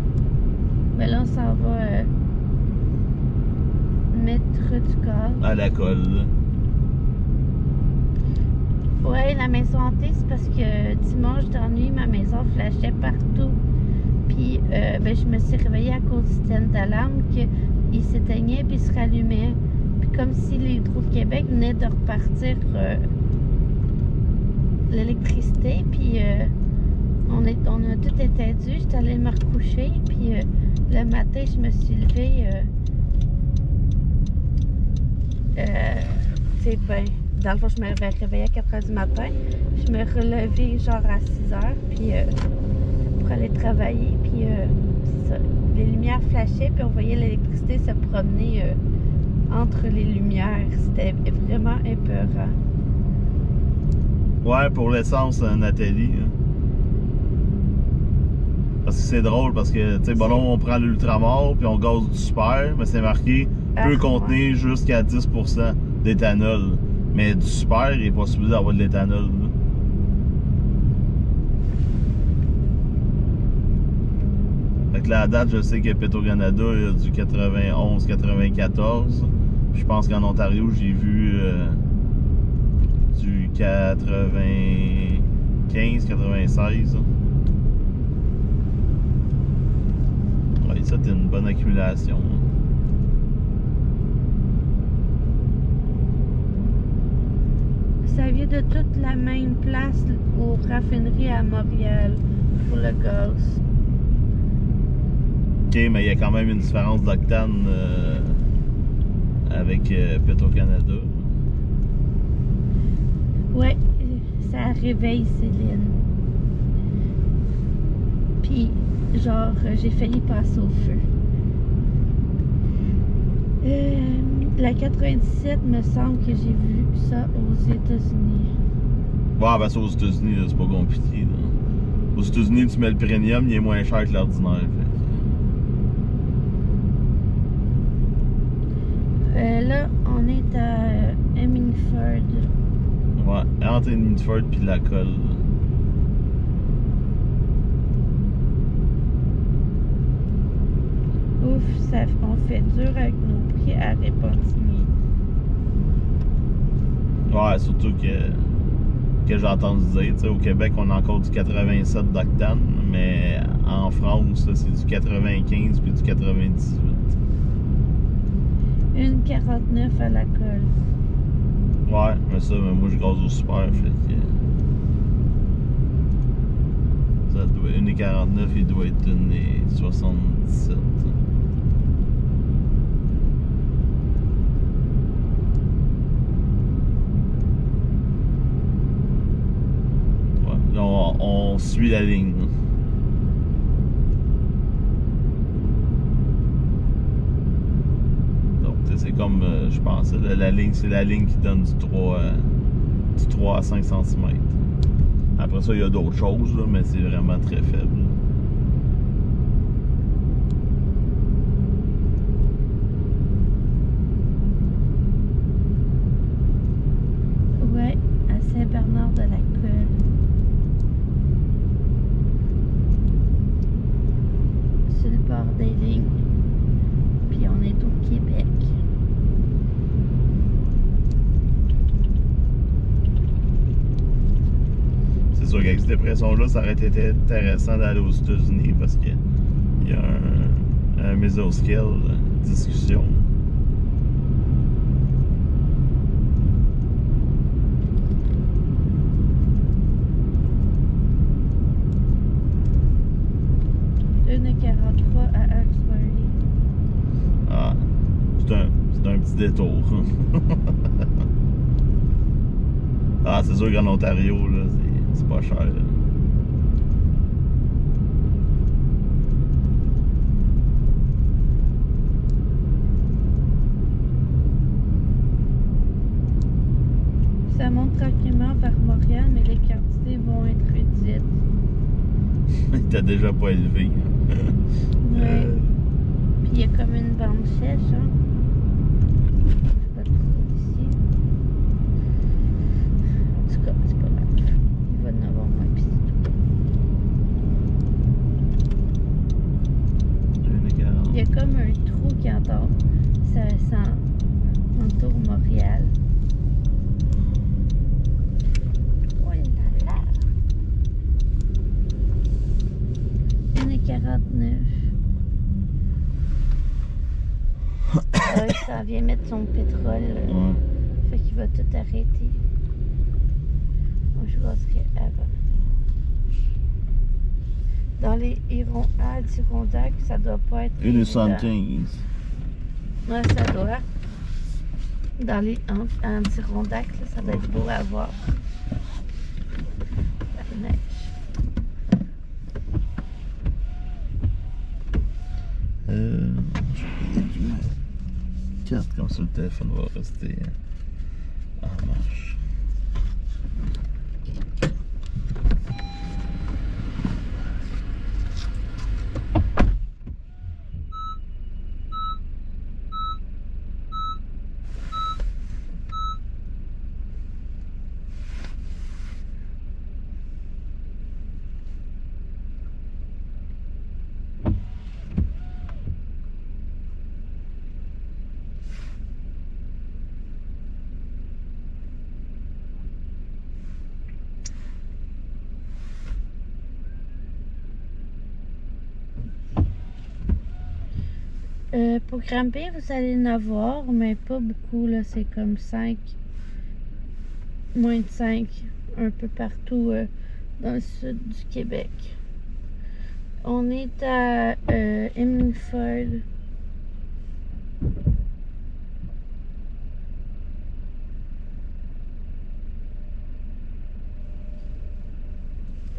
Mais là, on s'en va mettre du gaz. À la colle. Là. Ouais, la maison hantée, c'est parce que dimanche dernier, ma maison flashait partout. Puis, ben, je me suis réveillée à cause du système d'alarme qu'il s'éteignait puis se rallumait. Puis, comme si l'Hydro-Québec venait de repartir l'électricité. Puis, on a tout étendu. J'étais allée me recoucher. Puis, le matin, je me suis levée. sais, ben, dans le fond, je me réveillais à 4 h du matin. Je me relevais genre à 6 h, puis pour aller travailler. Puis ça, les lumières flashaient, puis on voyait l'électricité se promener entre les lumières. C'était vraiment épeurant. Ouais, pour l'essence, Nathalie. Hein. Parce que c'est drôle, parce que, tu sais, bon, on prend l'ultramar, puis on gaze du super, mais c'est marqué peut contenir jusqu'à 10% d'éthanol. Mais du super, il n'est pas supposé d'avoir de l'éthanol. Fait que la date, je sais que Petro-Canada, il y a du 91-94. Je pense qu'en Ontario, j'ai vu du 95-96. Ouais, ça, c'est une bonne accumulation. Ça vient de toute la même place aux raffineries à Montréal pour le gaz. Ok, mais il y a quand même une différence d'octane avec Petro-Canada. Ouais, ça réveille Céline. Puis, genre, j'ai failli passer au feu. La 97, me semble que j'ai vu ça aux États-Unis. Ouais, ben ça aux États-Unis, c'est pas compliqué. Là. Aux États-Unis, tu mets le premium, il est moins cher que l'ordinaire. Là, on est à Hemingford. Ouais, entre Hemingford puis la colle. Ouf, on fait dur avec nos prix à Repentigny. Ouais, surtout que j'ai entendu dire, tu sais, au Québec, on a encore du 87 d'octane, mais en France, c'est du 95 puis du 98. 1,49 à la colle. Ouais, mais ça, moi je gaze au super, fait que. Ça doit 1,49, il doit être 1,77. Ouais, là on suit la ligne. C'est comme je pensais, la ligne, c'est la ligne qui donne du 3 à 5 cm. Après ça, il y a d'autres choses, là, mais c'est vraiment très faible. Ouais, à Saint-Bernard-de-la-Colle. Sur le bord des lignes. Puis on est au Québec. C'est sûr qu'avec cette dépression-là, ça aurait été intéressant d'aller aux États-Unis parce qu'il y a un mesoscale discussion. à Hawkesbury. Ah, c'est un petit détour. Ah, c'est sûr qu'en Ontario, là, c'est pas cher. Là. Ça monte tranquillement vers Montréal, mais les quantités vont être réduites. Il t'a déjà pas élevé. Ouais. Puis il y a comme une bande sèche, hein. Je sais pas trop ici. En tout cas, c'est pas grave. Il va en avoir moins, puis c'est tout. Il y a comme un trou qui entoure. Ça entoure Montréal. Oh là là! 1,49. Ça vient mettre son pétrole. Ouais. Fait qu'il va tout arrêter. Moi, je gazerai avant. Dans les Adirondacks, ça doit pas être. 1,75. Ouais, ça doit. Dans les Adirondacks, là, ça doit être beau à voir. La neige. Je vais payer ma carte comme ça le téléphone va rester en marche. Pour grimper, vous allez en avoir, mais pas beaucoup, là. C'est comme 5, moins de 5, un peu partout dans le sud du Québec. On est à Hemingford.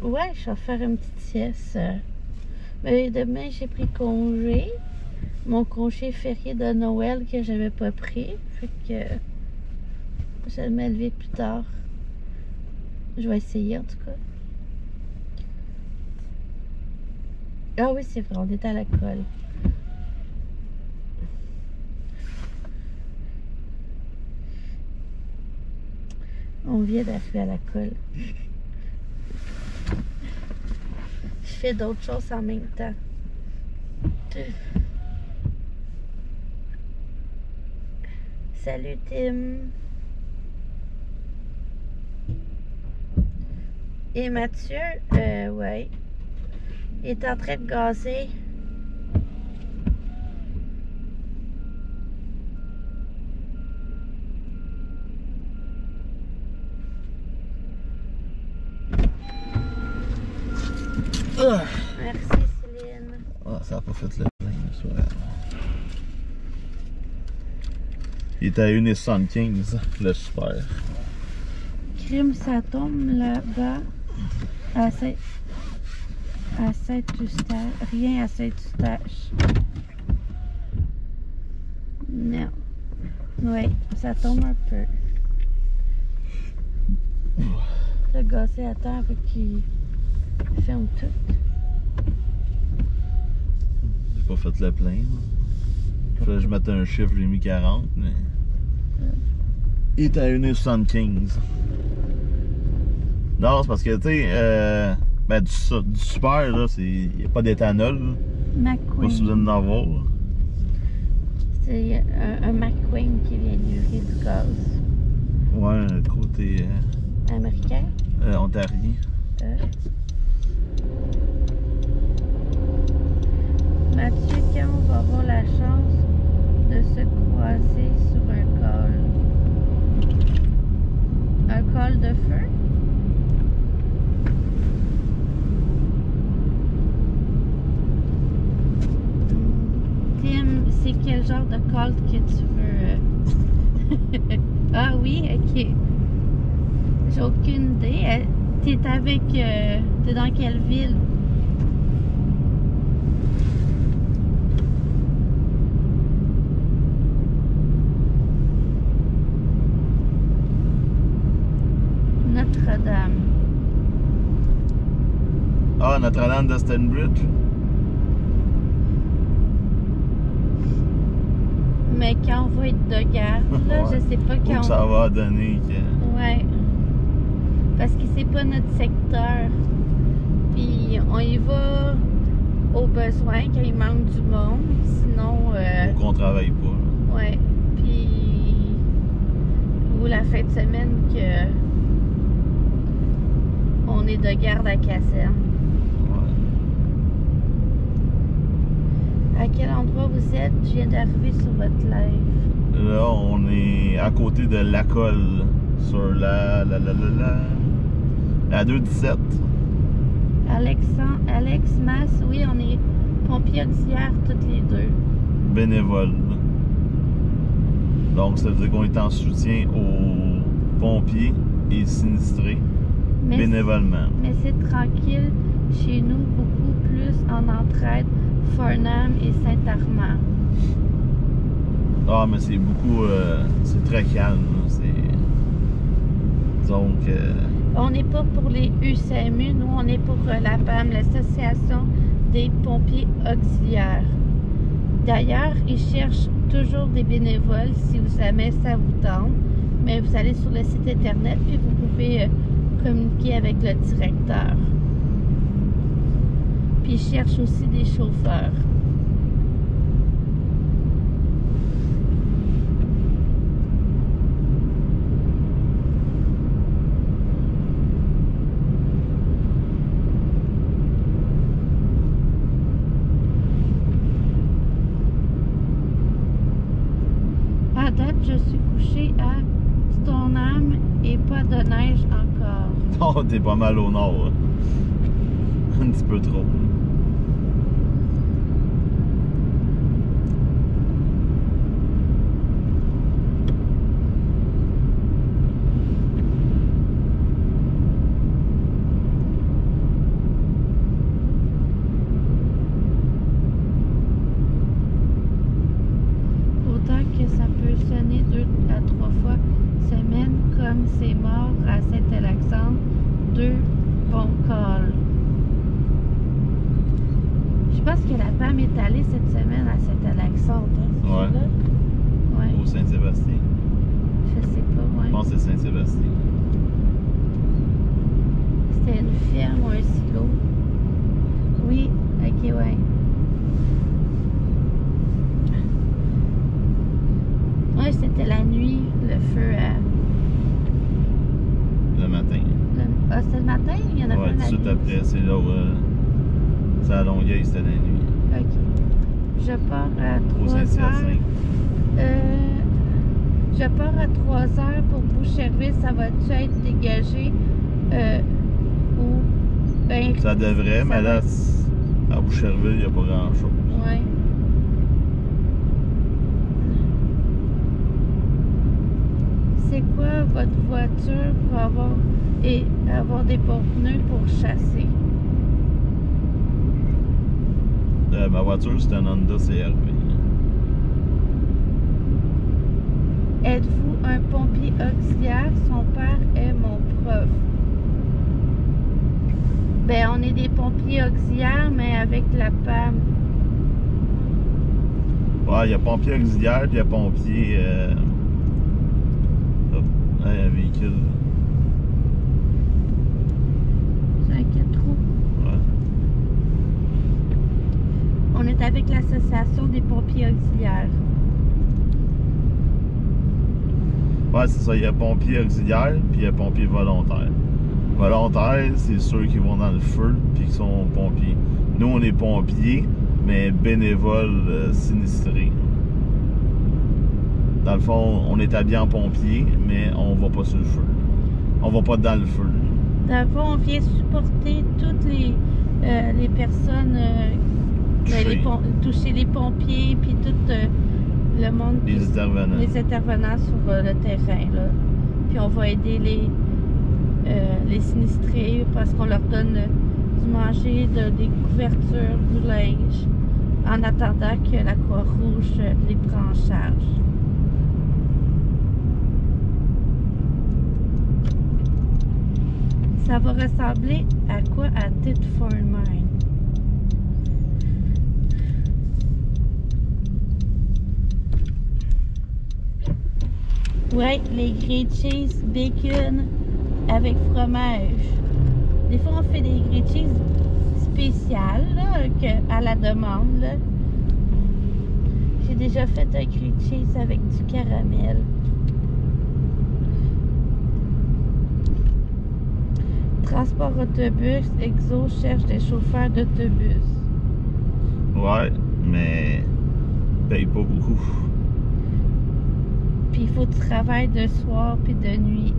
Ouais, je vais faire une petite sieste. Mais demain, j'ai pris congé. Mon congé férié de Noël que j'avais pas pris. Fait que je vais me lever plus tard. Je vais essayer en tout cas. Ah oui, c'est vrai, on est à la colle. On vient d'arriver à la colle. Je fais d'autres choses en même temps. Salut Tim. Et Mathieu, ouais, il est en train de gazer. Merci Céline. Ah, ça n'a pas fait le plein, ça. Il était à 1,75, le super. Crime, ça tombe là-bas à Saint-Eustache. Rien à Saint-Eustache. Non. Oui, ça tombe un peu. Le gosset attend avec qui ferme tout. J'ai pas fait le plein. Il fallait que je mette un chiffre, j'ai mis 40, mais. Il est à 1,75. Non, c'est parce que, tu sais, ben, du super, là, il n'y a pas d'éthanol. McQueen. Pas si vous en avoir. C'est un McQueen qui vient livrer du gaz. Ouais, côté. Américain? Ontarien. Mathieu, quand on va avoir la chance de se croiser sur un col? Un col de feu? Tim, c'est quel genre de col que tu veux? Ah oui, ok. J'ai aucune idée. T'es avec... t'es dans quelle ville? Notre-Dame. Ah, Notre-Dame de Stanbridge. Mais quand on va être de garde, là, Ouais. je sais pas quand. Où ça va donner que. Ouais. Parce que c'est pas notre secteur. Puis on y va au besoin quand il manque du monde. Sinon. Ou qu'on travaille pas. Ouais. Puis. Ou la fin de semaine que. On est de garde à caserne. Ouais. À quel endroit vous êtes? Je viens d'arriver sur votre live. Là, on est à côté de la colle. Sur la 217. Alex Mas, oui, on est pompiers auxiliaires toutes les deux. Bénévole. Donc, ça veut dire qu'on est en soutien aux pompiers et sinistrés bénévolement. Mais c'est tranquille chez nous, beaucoup plus en entraide, Farnham et Saint-Armand. Ah, mais c'est beaucoup... c'est très calme. Donc... On n'est pas pour les UCMU, nous, on est pour la PAM, l'Association des pompiers auxiliaires. D'ailleurs, ils cherchent toujours des bénévoles si jamais ça vous tente. Mais vous allez sur le site internet puis vous pouvez communiquer avec le directeur. Puis ils cherchent aussi des chauffeurs. À date, je suis couchée à Stoneham et pas de neige encore. Oh, t'es pas mal au nord. Hein? Un petit peu trop. Autant que ça peut sonner 2 à 3 fois semaine, comme c'est mort à Saint-Alexandre, 2 bons calls. Je pense que la PAM est allée cette semaine à Saint-Alexandre. Hein, Ouais. là? Ouais. Au Saint-Sébastien. Je sais pas, ouais. Je pense que c'est Saint-Sébastien. C'était une ferme ou un silo. Oui, ok, ouais. Ouais, c'était la nuit, le feu à... Le matin. Ah, c'était le matin? Il y en a Ouais, pas tout de la suite nuit? après, c'est là où... c'est à Longueuil, c'était la nuit. Ok. Je pars à Au 3 heures. Saint-Hyacinthe. Je pars à 3 heures pour Boucherville. Ça va-tu être dégagé? Ou... Ben, Ça devrait, ça mais va là, être- à Boucherville, il n'y a pas grand-chose. Ouais. C'est quoi votre voiture pour avoir des bons pneus pour chasser? Ma voiture, c'est un Honda CR-V. Êtes-vous un pompier auxiliaire? Son père est mon prof. Ben, on est des pompiers auxiliaires, mais avec la PAM. Ouais, il y a pompier auxiliaire, puis il y a pompier... un véhicule. C'est un 4 roues. Ouais. On est avec l'association des pompiers auxiliaires. Ouais, c'est ça. Il y a pompier auxiliaire, puis il y a pompier volontaire. Volontaire, c'est ceux qui vont dans le feu, puis qui sont pompiers. Nous, on est pompiers, mais bénévoles sinistrés. Dans le fond, on est habillé en pompier, mais on va pas sur le feu. On va pas dans le feu. Dans le fond, on vient supporter toutes les personnes toucher les pompiers, puis tout le monde. Les intervenants. Les intervenants sur le terrain, là. Puis on va aider les sinistrés parce qu'on leur donne du manger, des couvertures, du linge, en attendant que la Croix-Rouge les prenne en charge. Ça va ressembler à quoi à Thetford Mine? Ouais, les grilled cheese, bacon avec fromage. Des fois, on fait des grilled cheese spéciales, là, à la demande, là. J'ai déjà fait un grilled cheese avec du caramel. Transport autobus, Exo cherche des chauffeurs d'autobus. Ouais, mais paye pas beaucoup. Puis il faut du travail de soir puis de nuit.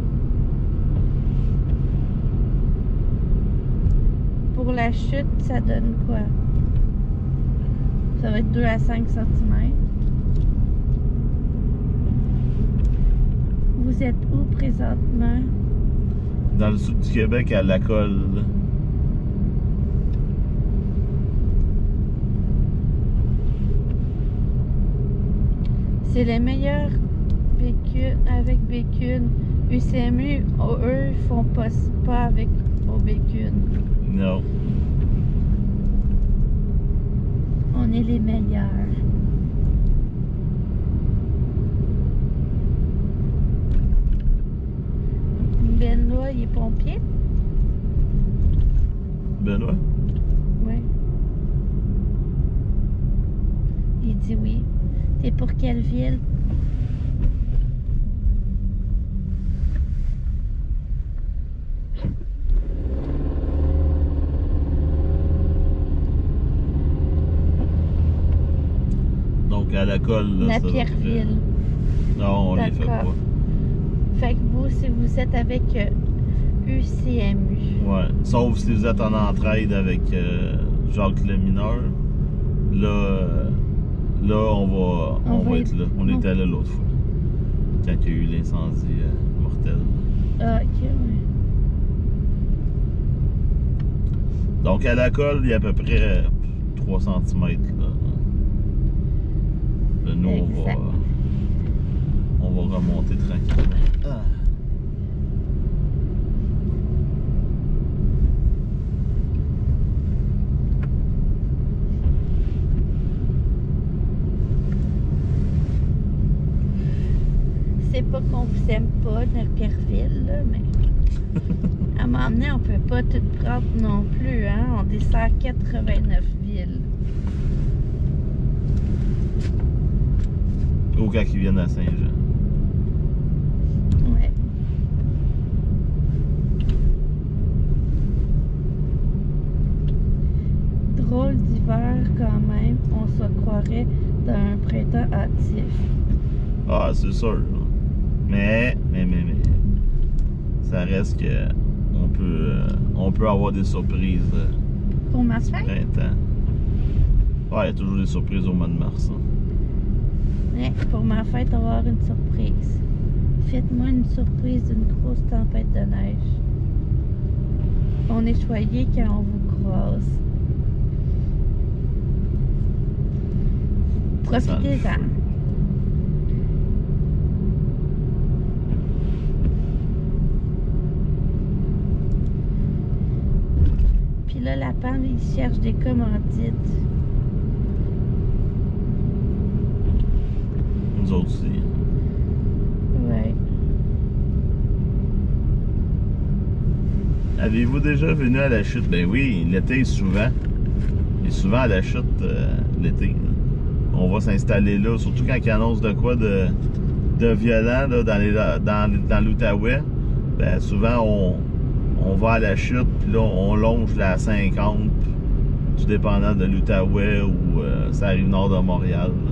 Pour la chute, ça donne quoi? Ça va être 2 à 5 cm. Vous êtes où présentement? Dans le sud du Québec, à Lacolle. C'est les meilleurs bécunes avec bécunes. UCMU, eux, font pas avec aux bécunes. Non. On est les meilleurs. Benoît, il est pompier? Benoît? Oui. Il dit oui. T'es pour quelle ville? Donc à Lacolle. La Pierreville. Non, on les fait pas. Fait que vous, si vous êtes avec UCMU. Ouais. Sauf si vous êtes en entraide avec Jacques le mineur. Là, on va être là. On était là l'autre fois. Quand il y a eu l'incendie mortel. Ah, ok, oui. Donc à Lacolle, il y a à peu près 3 cm là. Là, nous, on va remonter tranquillement. Ah. C'est pas qu'on vous aime pas, la Pierreville, là, mais à un moment donné, on peut pas tout prendre non plus, hein? On dessert 89 villes. Au cas qu'ils viennent à Saint-Jean. Ouais. Drôle d'hiver quand même, on se croirait dans un printemps hâtif. Ah, c'est sûr. Là. Mais, ça reste que on peut avoir des surprises. Pour ma fête? Printemps. Ouais, il y a toujours des surprises au mois de mars. Hein. Ouais, pour ma fête, on va avoir une surprise. Faites-moi une surprise d'une grosse tempête de neige. On est choyés quand on vous croise. Profitez-en. Puis là, la panne, il cherche des commandites. Nous autres aussi. Ouais. Avez-vous déjà venu à la chute? Ben oui, l'été souvent. Et souvent à la chute l'été. On va s'installer là, surtout quand il annonce de quoi de violent là, dans l'Outaouais. Ben souvent on va à la chute, puis là on longe la 50, tout dépendant de l'Outaouais ou ça arrive nord de Montréal. Là.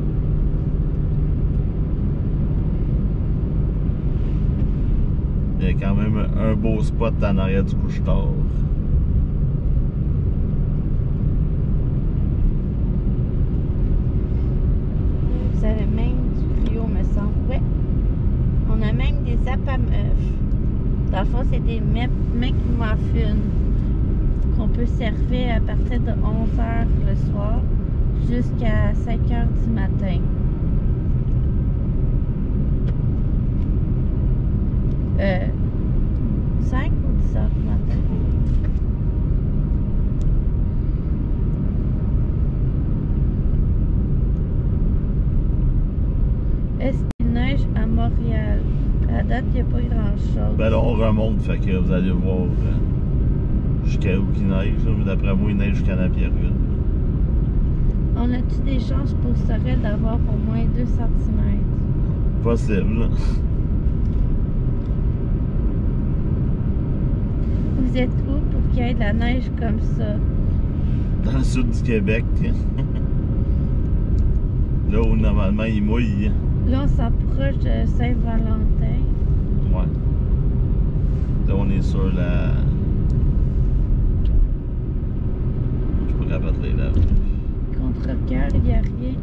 Il y a quand même un beau spot en arrière du couche-tard. Vous avez même du cryo, me semble. Ouais. On a même des apameufs. Dans le fond, c'est des McMuffins qu'on peut servir à partir de 11h le soir jusqu'à 5h du matin. 5 ou 10h du matin? Est-ce qu'il neige à Montréal? À date, il n'y a pas grand-chose. Ben là, on remonte, fait que vous allez voir jusqu'à où il neige. Là, mais d'après moi, il neige jusqu'à la Pierreville. On a-tu des chances pour Sorel d'avoir au moins 2 cm? Possible. Vous êtes où pour qu'il y ait de la neige comme ça? Dans le sud du Québec. Là où normalement il mouille. Là, on s'approche de Saint-Valentin. Ouais. Là, on est sur la... Je peux pas capable de les laver. Contre-cœur, il n'y a rien ici.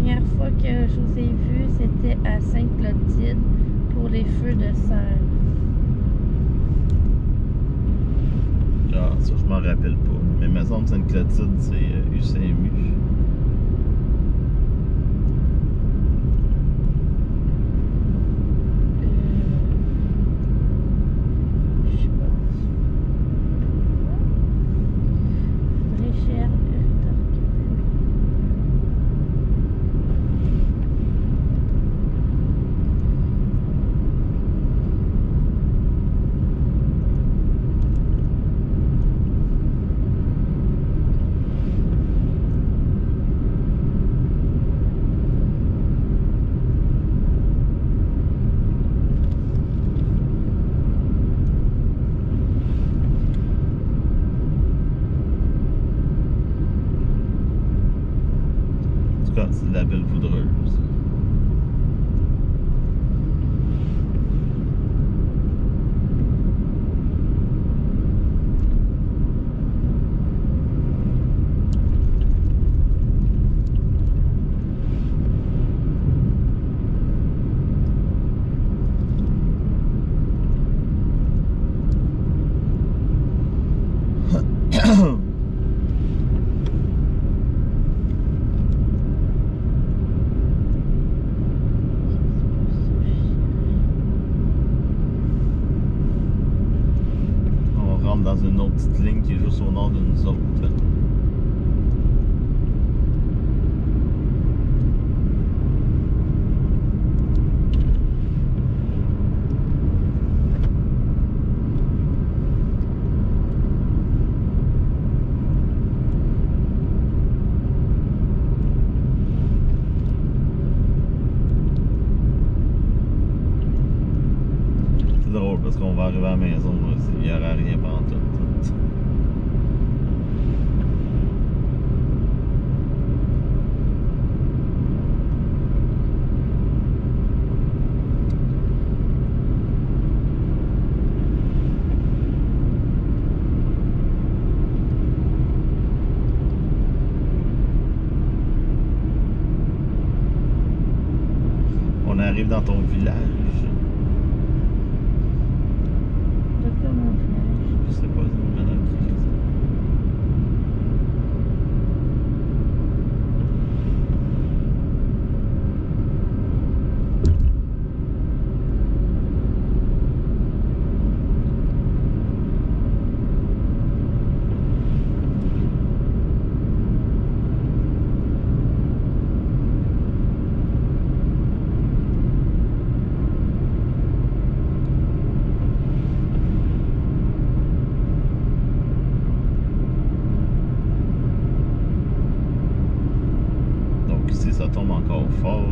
dernière fois que je vous ai vu, c'était à Sainte-Clotilde pour les feux de serre. Ah, ça, je m'en rappelle pas. Mais ma semble Sainte-Clotilde, c'est UCMU. Je pense. Richard En tout cas, c'est de la belle poudreuse. On rentre dans une autre petite ligne qui est juste au nord de nous autres. C'est drôle parce qu'on va arriver à la maison, il n'y aura rien pendant tout. On arrive dans ton village. de quoi mon village? Je sais pas, c'est une madame qui dit ça. Donc ici, ça tombe encore fort.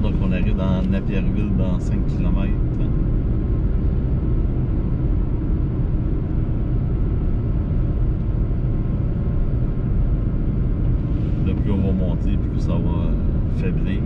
Donc on arrive dans Napierville dans 5 km. Là, plus on va monter, plus ça va faiblir.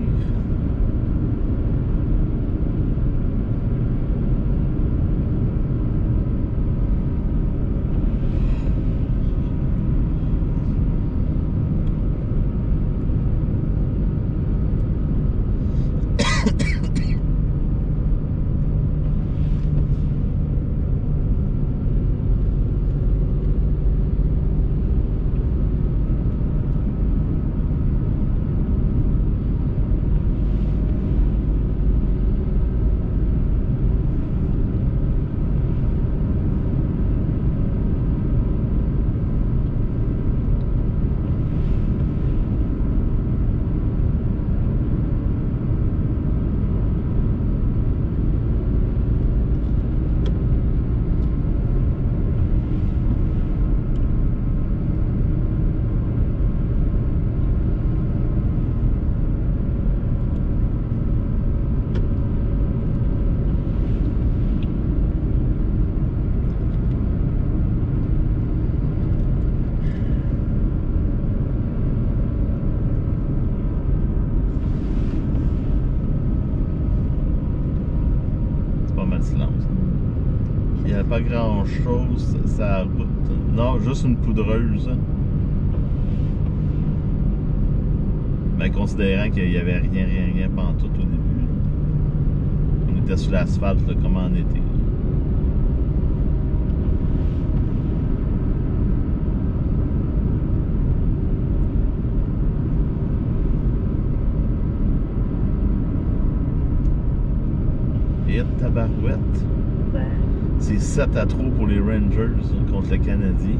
pas grand chose sa route. Non, juste une poudreuse. Mais considérant qu'il n'y avait rien pantoute au début. On était sur l'asphalte comme en été. Et tabarouette. Ouais. C'est 7-3 pour les Rangers contre le Canadien.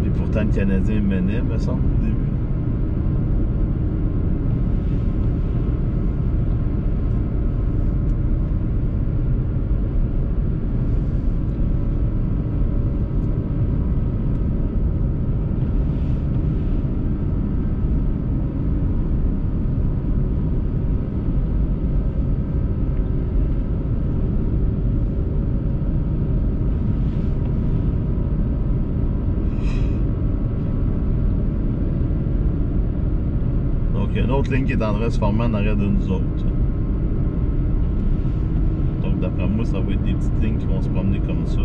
Et pourtant, le Canadien menait, me semble, au début. Donc, il y a une autre ligne qui est en train de se former en arrière de nous autres. Donc, d'après moi, ça va être des petites lignes qui vont se promener comme ça.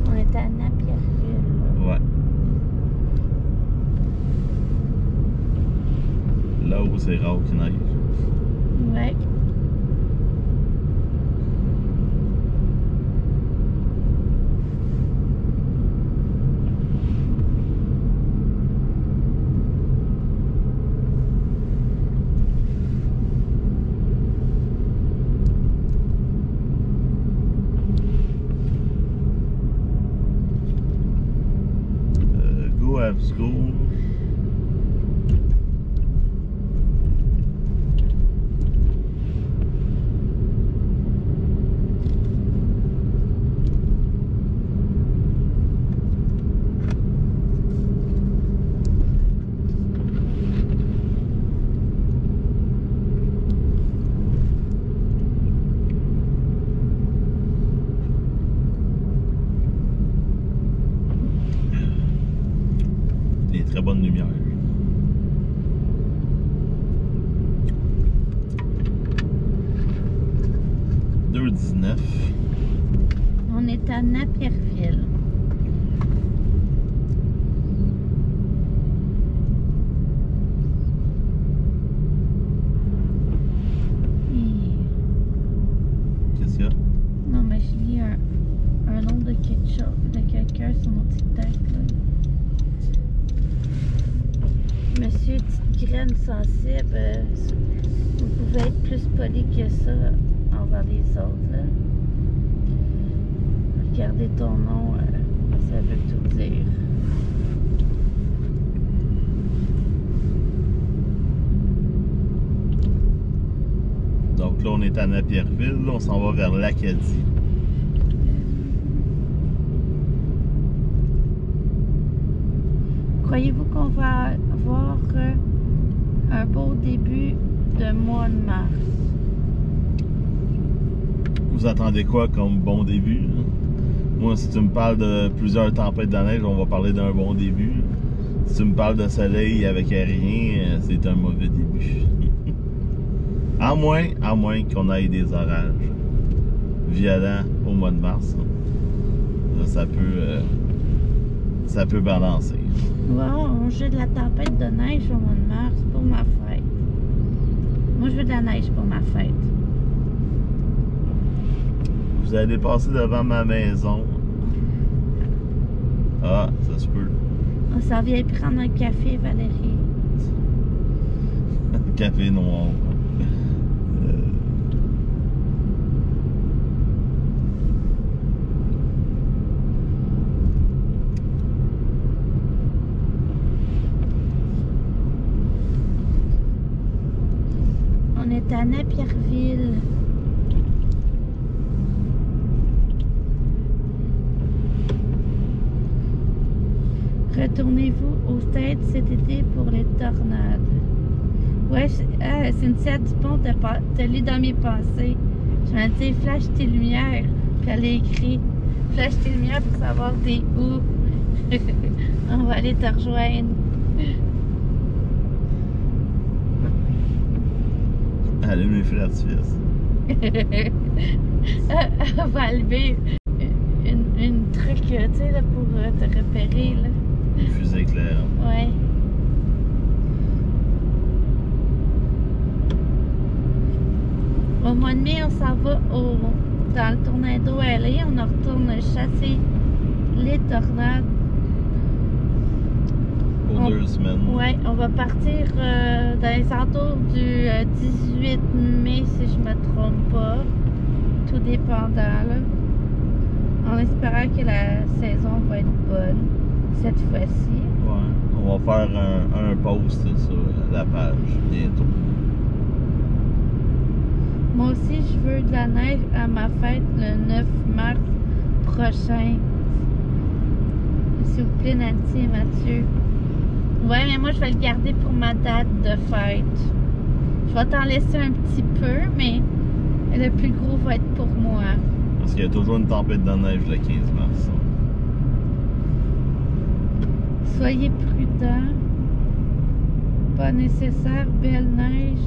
On est à Napierville. Ouais. Là où c'est rare qu'il neige. Ouais. Go Habsco. Des très bonnes lumières. « 2,19 ». On est à Napierville. Qu'est-ce qu'il y a? Non, mais je lis un nom de quelque chose, de quelqu'un sur mon petit texte. Là. Monsieur Petite Graine Sensible, vous pouvez être plus poli que ça envers les autres. Là. Regardez ton nom, ça veut tout dire. Donc là, on est à Napierville. Là, on s'en va vers l'Acadie. Croyez-vous qu'on va avoir un beau début de mois de mars? Vous attendez quoi comme bon début? Là? Moi, si tu me parles de plusieurs tempêtes de neige, on va parler d'un bon début. Si tu me parles de soleil avec rien, c'est un mauvais début. à moins qu'on ait des orages violents au mois de mars. Là, ça peut balancer. Wow, j'ai de la tempête de neige au mois de mars pour ma fête. Moi, je veux de la neige pour ma fête. Vous allez passer devant ma maison. Ah, ça se peut. On s'en vient prendre un café, Valérie. Café noir. On est à Napierville. Retournez-vous aux States cet été pour les tornades. Ouais, Cynthia Dupont, t'as lu dans mes pensées. Je me dis, flash tes lumières. Puis elle a écrit, flash tes lumières pour savoir t'es où. On va aller te rejoindre. Allume les feux d'artifice. On va allumer une truc, tu sais, là, pour te repérer, là. Une fusée éclairante. Ouais. Au mois de mai, on s'en va dans le Tornado LA. On en retourne chasser les tornades. Pour 2 semaines. Ouais, on va partir dans les alentours du 18 mai, si je me trompe pas. Tout dépendant, là. En espérant que la saison va être bonne cette fois-ci. Ouais. On va faire un post sur la page bientôt. Moi aussi, je veux de la neige à ma fête le 9 mars prochain. S'il vous plaît, Nancy et Mathieu. Ouais, mais moi, je vais le garder pour ma date de fête. Je vais t'en laisser un petit peu, mais le plus gros va être pour moi. Parce qu'il y a toujours une tempête de neige le 15 mars. Soyez prudents. Pas nécessaire. Belle neige.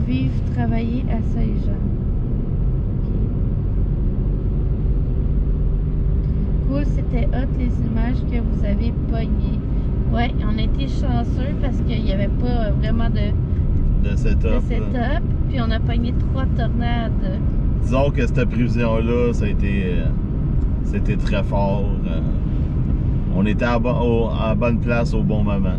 Vivre, travailler à Saint-Jean. Cool, c'était hot les images que vous avez pognées. Ouais, on a été chanceux parce qu'il n'y avait pas vraiment de setup. Puis on a pogné 3 tornades. Disons que cette prévision-là, ça a été c'était très fort. On était à bonne place au bon moment.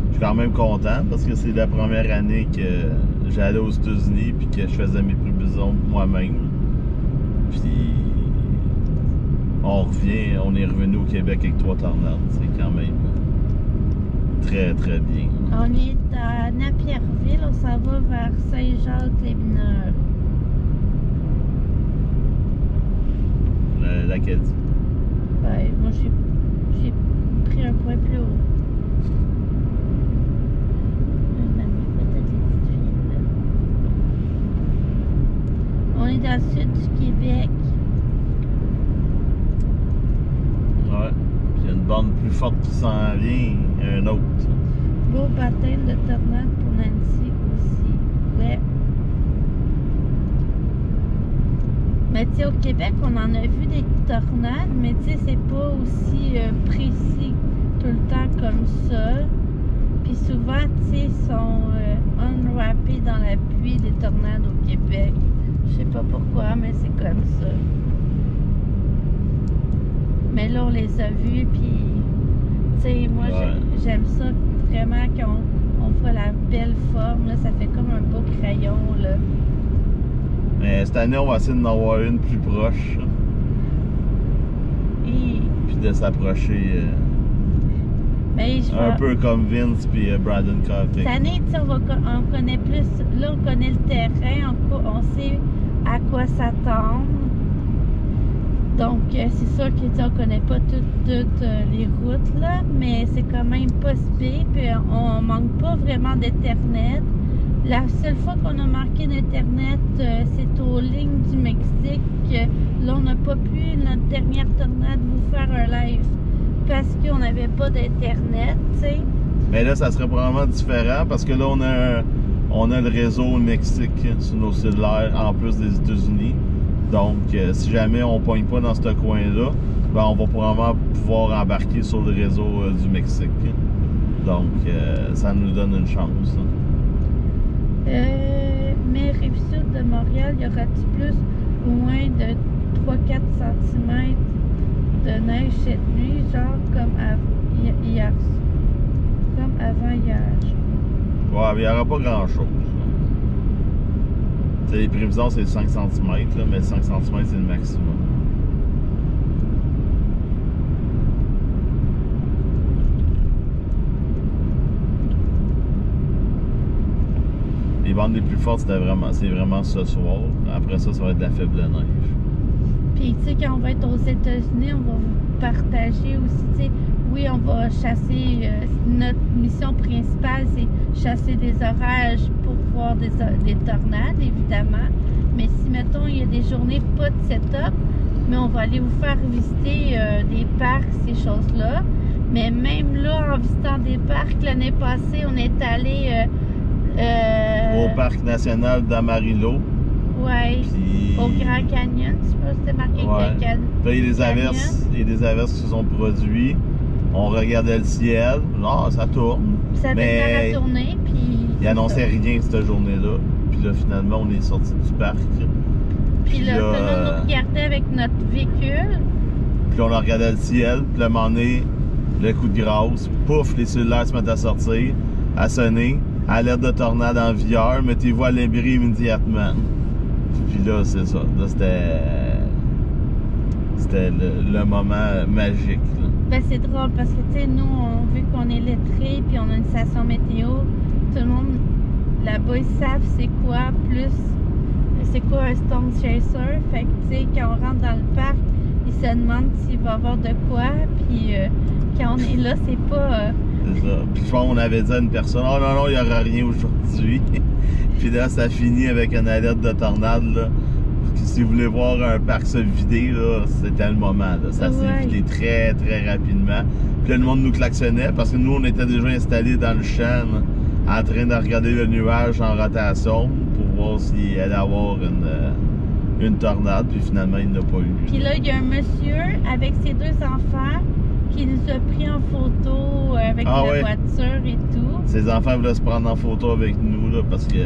Je suis quand même content parce que c'est la première année que j'allais aux États-Unis puis que je faisais mes prévisions moi-même. Puis on est revenu au Québec avec 3 tornades. C'est quand même très très bien. On est à Napierville, on s'en va vers Saint-Jacques-les-Mineurs. L'Acadie. Ouais, moi j'ai pris un point plus haut. On est dans le sud du Québec. Ouais. Puis il y a une bande plus forte qui s'en vient, un autre. Beau baptême de tornade pour Nancy aussi. Ouais. Mais tu sais, au Québec, on en a vu des tornades, mais tu sais, c'est pas aussi précis tout le temps comme ça. Puis souvent, tu sais, ils sont unwrappés dans la pluie des tornades au Québec. Je sais pas pourquoi, mais c'est comme ça. Mais là, on les a vus, puis tu sais, moi, j'aime ça vraiment qu'on voit la belle forme, là, ça fait comme un beau crayon, là. Mais cette année, on va essayer d'en avoir une plus proche. Puis de s'approcher un peu comme Vince puis Brandon Coffey. Cette année, tu sais, on connaît plus, là, on connaît le terrain, on sait à quoi s'attendre. Donc, c'est sûr que on connaît pas toutes les routes, là, mais c'est quand même pas si pire, puis on manque pas vraiment d'Internet. La seule fois qu'on a manqué d'Internet, c'est aux lignes du Mexique. Là, on n'a pas pu, notre dernière tornade, vous faire un live parce qu'on n'avait pas d'Internet, tu sais. Mais là, ça serait probablement différent parce que là, on a le réseau Mexique sur nos cellulaires en plus des États-Unis. Donc, si jamais on ne pogne pas dans ce coin-là, ben, on va probablement pouvoir embarquer sur le réseau du Mexique. Donc, ça nous donne une chance. Mais Rive-Sud de Montréal, y aura-t-il plus ou moins de 3-4 cm de neige cette nuit, genre comme hier, comme avant hier? Ouais, mais il n'y aura pas grand-chose. Les prévisions, c'est 5 cm, là, mais 5 cm, c'est le maximum. Les bandes les plus fortes, c'est vraiment ce soir. Après ça, ça va être de la faible neige. Puis, tu sais, quand on va être aux États-Unis, on va vous partager aussi, tu sais, oui, on va chasser, notre mission principale, c'est chasser des orages pour voir des tornades, évidemment. Mais si, mettons, il y a des journées pas de setup, mais on va aller vous faire visiter des parcs, ces choses-là. Mais même là, en visitant des parcs, l'année passée, on est allé... au parc national d'Amarillo. Ouais. Puis... au Grand Canyon, je sais pas si c'était marqué ouais. Grand Canyon. Là, il y a des averses qui se sont produites. On regardait le ciel. Non, ça tourne. Ça devait tourner, puis... il annonçait rien cette journée-là. Puis là, finalement, on est sorti du parc. Puis là, tout le monde nous regardait avec notre véhicule. Puis on regardait le ciel. Puis là, à un moment donné, le coup de grâce. Pouf, les cellulaires se mettent à sortir, à sonner. Alerte de tornade en vigueur. Mettez-vous à l'abri immédiatement. Puis là, c'est ça. Là, c'était le moment magique. Là. Ben, c'est drôle parce que, tu sais, nous, vu qu'on est lettrés puis on a une station météo, tout le monde là-bas, ils savent c'est quoi un storm chaser. Fait que, tu sais, quand on rentre dans le parc, ils se demandent s'il va y avoir de quoi. Puis quand on est là, c'est pas... C'est ça. Puis je pense qu'on avait dit à une personne, oh non, il n'y aura rien aujourd'hui. Puis là, ça finit avec une alerte de tornade, là. Si vous voulez voir un parc se vider, là, c'était le moment, là. Ça s'est vidé très, très rapidement. Puis là, le monde nous klaxonnait parce que nous, on était déjà installés dans le champ, en train de regarder le nuage en rotation pour voir s'il allait avoir une tornade. Puis finalement, il n'a pas eu. Puis là, il y a un monsieur avec ses 2 enfants qui nous a pris en photo avec la voiture et tout. Ses enfants voulaient se prendre en photo avec nous, là, parce que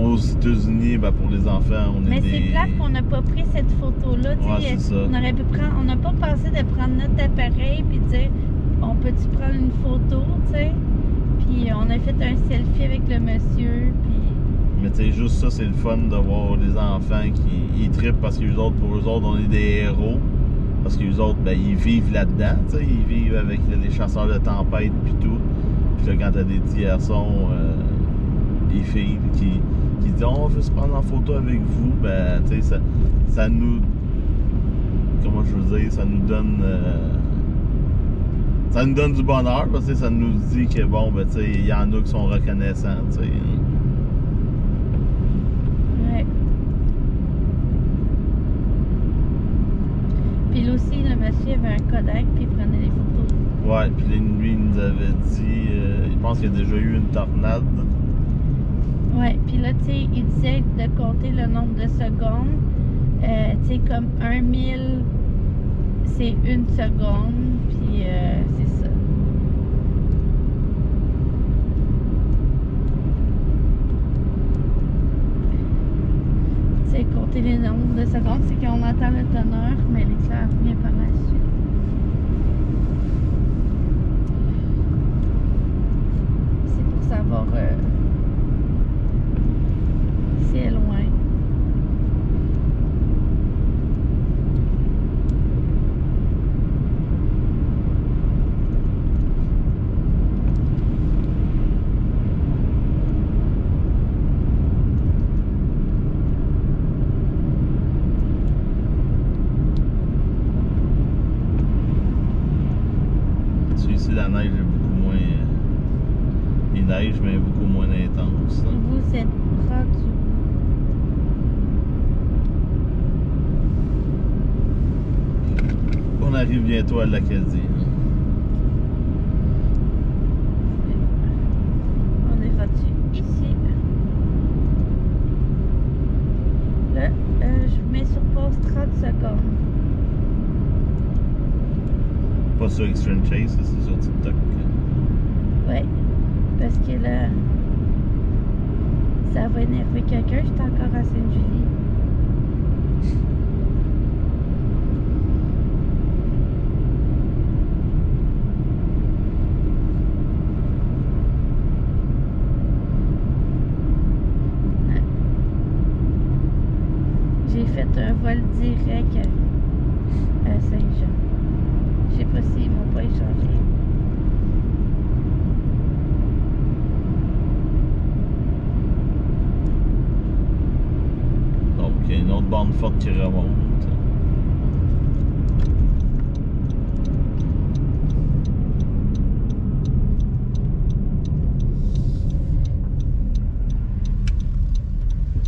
aux États-Unis, ben, pour les enfants, on est Mais c'est plate qu'on n'a pas pris cette photo-là. Ouais, on aurait pu prendre, on n'a pas pensé de prendre notre appareil puis dire, on peut-tu prendre une photo, tu sais? Puis on a fait un selfie avec le monsieur, puis... Mais tu sais, juste ça, c'est le fun de voir les enfants qui trippent parce que pour eux autres, on est des héros. Parce que les autres, ben, ils vivent là-dedans, tu sais, ils vivent avec les chasseurs de tempête puis tout. Puis là, quand t'as des petits garçons, des filles qui disent « on veut se prendre en photo avec vous », ben, tu sais, ça nous... Comment je veux dire? Ça nous donne du bonheur, parce que ça nous dit que, bon, ben, tu sais, il y en a qui sont reconnaissants, tu sais. Puis là aussi, le monsieur avait un Kodak, puis il prenait des photos. Ouais, puis lui, il nous avait dit, il pense qu'il y a déjà eu une tornade. Ouais, puis là, tu sais, il disait de compter le nombre de secondes. Tu sais, comme 1000, c'est 1 seconde, puis c'est ça. Tu sais, compter les nombres de secondes, c'est qu'on entend le tonnerre, mais l'éclair vient par la suite. C'est pour savoir si elle est loin. La neige est beaucoup moins... il neige, mais beaucoup moins intense. Vous êtes rendu. On arrive bientôt à l'Acadie. On est rendu ici. Là, je vous mets sur pause 30 secondes. Pas sur Extreme Chase, c'est sur TikTok. Ouais, parce que là, ça va énerver quelqu'un. J'étais encore à Sainte-Julie. J'ai fait un vol direct à Saint-Jean. Je sais pas s'ils m'ont pas échangé. bande forte qui remonte.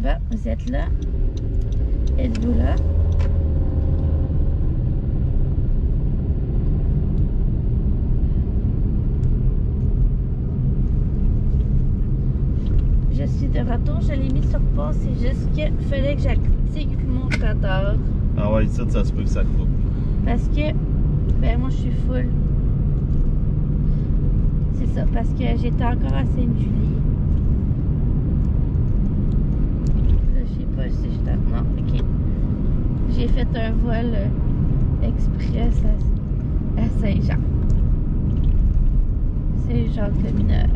Bon, vous êtes là? Êtes-vous là? Je suis de retour, je l'ai mis sur pause, c'est juste qu'il fallait que j'active mon radar. Ah ouais, ici, ça se peut que ça coupe. Parce que, ben moi je suis full. C'est ça, parce que j'étais encore à Sainte-Julie. Là, je sais pas si je t'attends. Non, ok. J'ai fait un vol express à Saint-Jean. Saint-Jacques-le-Mineur.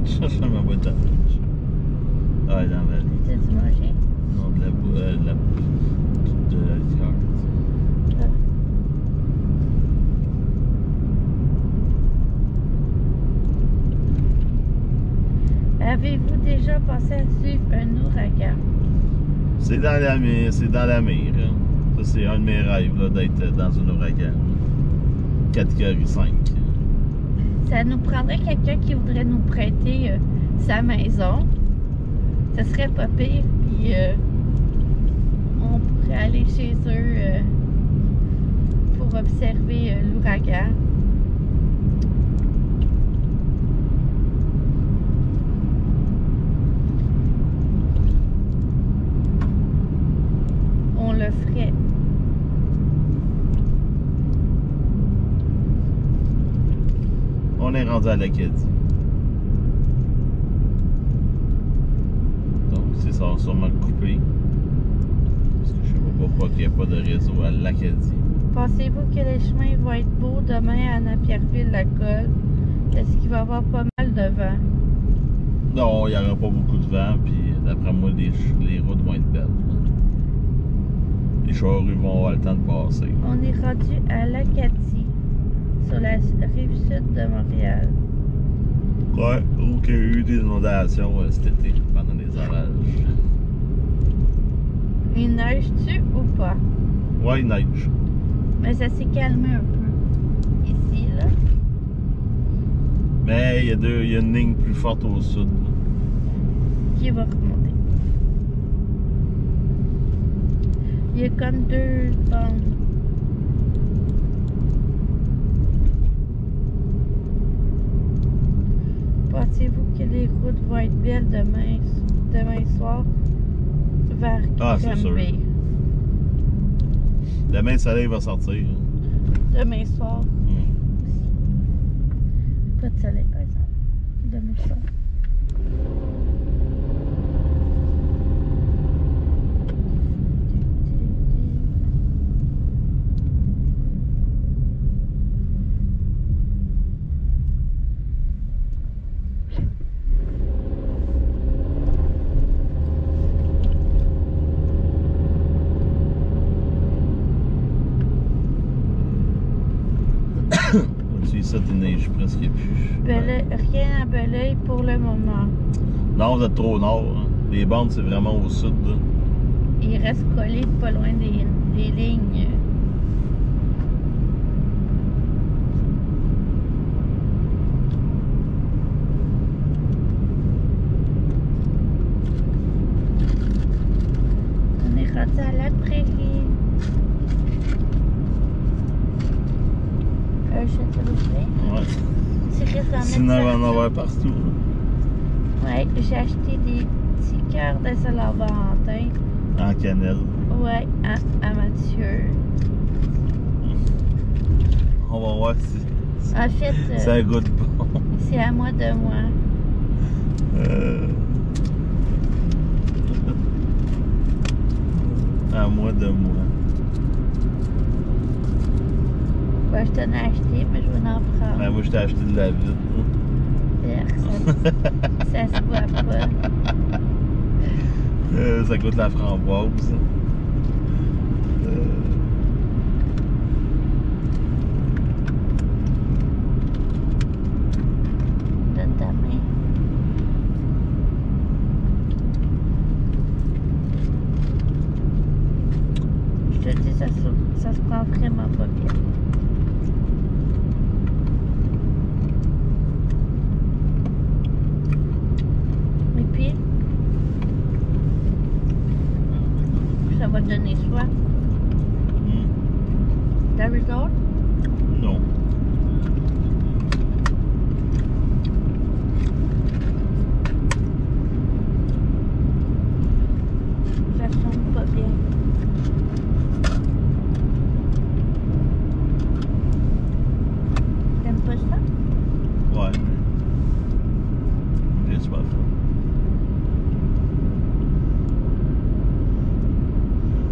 Je cherche ma boîte à lunch. Ah, elle est dans la vallée. T'as-tu mangé? Non, de la liqueur. Avez-vous déjà pensé à suivre un ouragan? C'est dans la mer, c'est dans la mer. Hein. Ça, c'est un de mes rêves, là, d'être dans un ouragan. Catégorie 5. Ça nous prendrait quelqu'un qui voudrait nous prêter sa maison. Ça serait pas pire, puis on pourrait aller chez eux pour observer l'ouragan. On le ferait. On est rendu à l'Acadie. Donc, c'est ça va sûrement couper. Parce que je sais pas pourquoi il n'y a pas de réseau à l'Acadie. Pensez-vous que les chemins vont être beaux demain à Napierville-la-Colle? Est-ce qu'il va y avoir pas mal de vent? Non, il n'y aura pas beaucoup de vent, puis d'après moi, les routes vont être belles. Les charrues vont avoir le temps de passer. On est rendu à l'Acadie, sur la rive sud de Montréal. Ouais, où il y a eu des inondations cet été pendant les orages. Il neige-tu ou pas? Ouais, il neige. Mais ça s'est calmé un peu. Ici, là. Mais il y a une ligne plus forte au sud. Qui va remonter. Il y a comme deux bandes. Pensez-vous que les routes vont être belles demain soir vers Granby? Demain, le soleil va sortir. Demain soir. Pas de soleil, par exemple. Demain soir. Ça, il neige presque plus. Rien à Belleuil pour le moment. Non, vous êtes trop au nord. Hein. Les bandes, c'est vraiment au sud. Là. Il reste collé pas loin des lignes. On est rendu à la prairie. Ouais. Sinon, on va en avoir partout. Ouais, j'ai acheté des petits cœurs de Saint-Valentin. En cannelle. Ouais, à Mathieu. On va voir si En fait, ça goûte bon. C'est à moi de moi. À moi de moi. Ouais, je t'en ai acheté, mais je vais en prendre. Ben, moi, je t'ai acheté de la vitre. Ça se voit pas. Ça goûte la framboise. Donne ta main. vraiment pas bien. Et puis, ça va te donner soif. T'as vu d'autres? Non. Ça sent pas bien. T'aimes pas ça? Ouais, mais j'ai soif.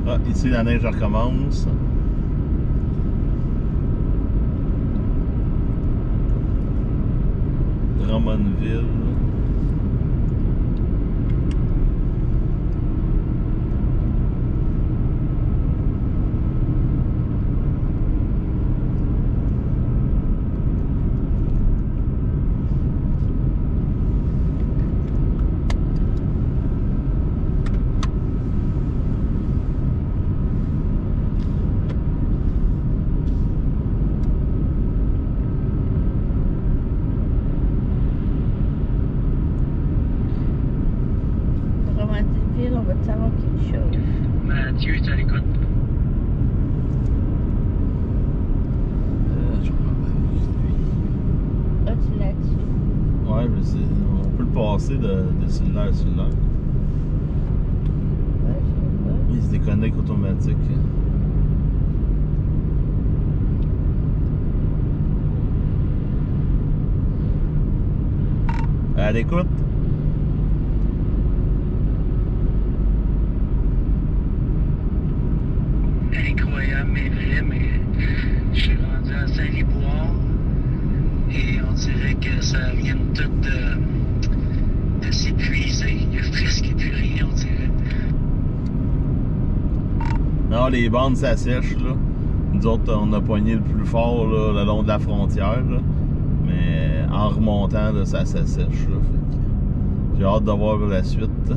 Ah, ici la neige recommence. Drummondville. On va te savoir quelque chose. Mathieu, tu es à l'écoute. Je comprends pas. Ah, tu l'as dessus. Ouais, mais on peut le passer de cellulaire à cellulaire. Ouais, je sais pas. Il se déconnecte automatique. À l'écoute. Incroyable, mais vrai, mais je suis rendu à Saint-Liboire et on dirait que ça vient tout de s'épuiser. Il n'y a presque plus rien, on dirait. Non, les bandes s'assèchent, là. Nous autres, on a poigné le plus fort, là, le long de la frontière, là. Mais en remontant, là, ça s'assèche, là. J'ai hâte de voir la suite.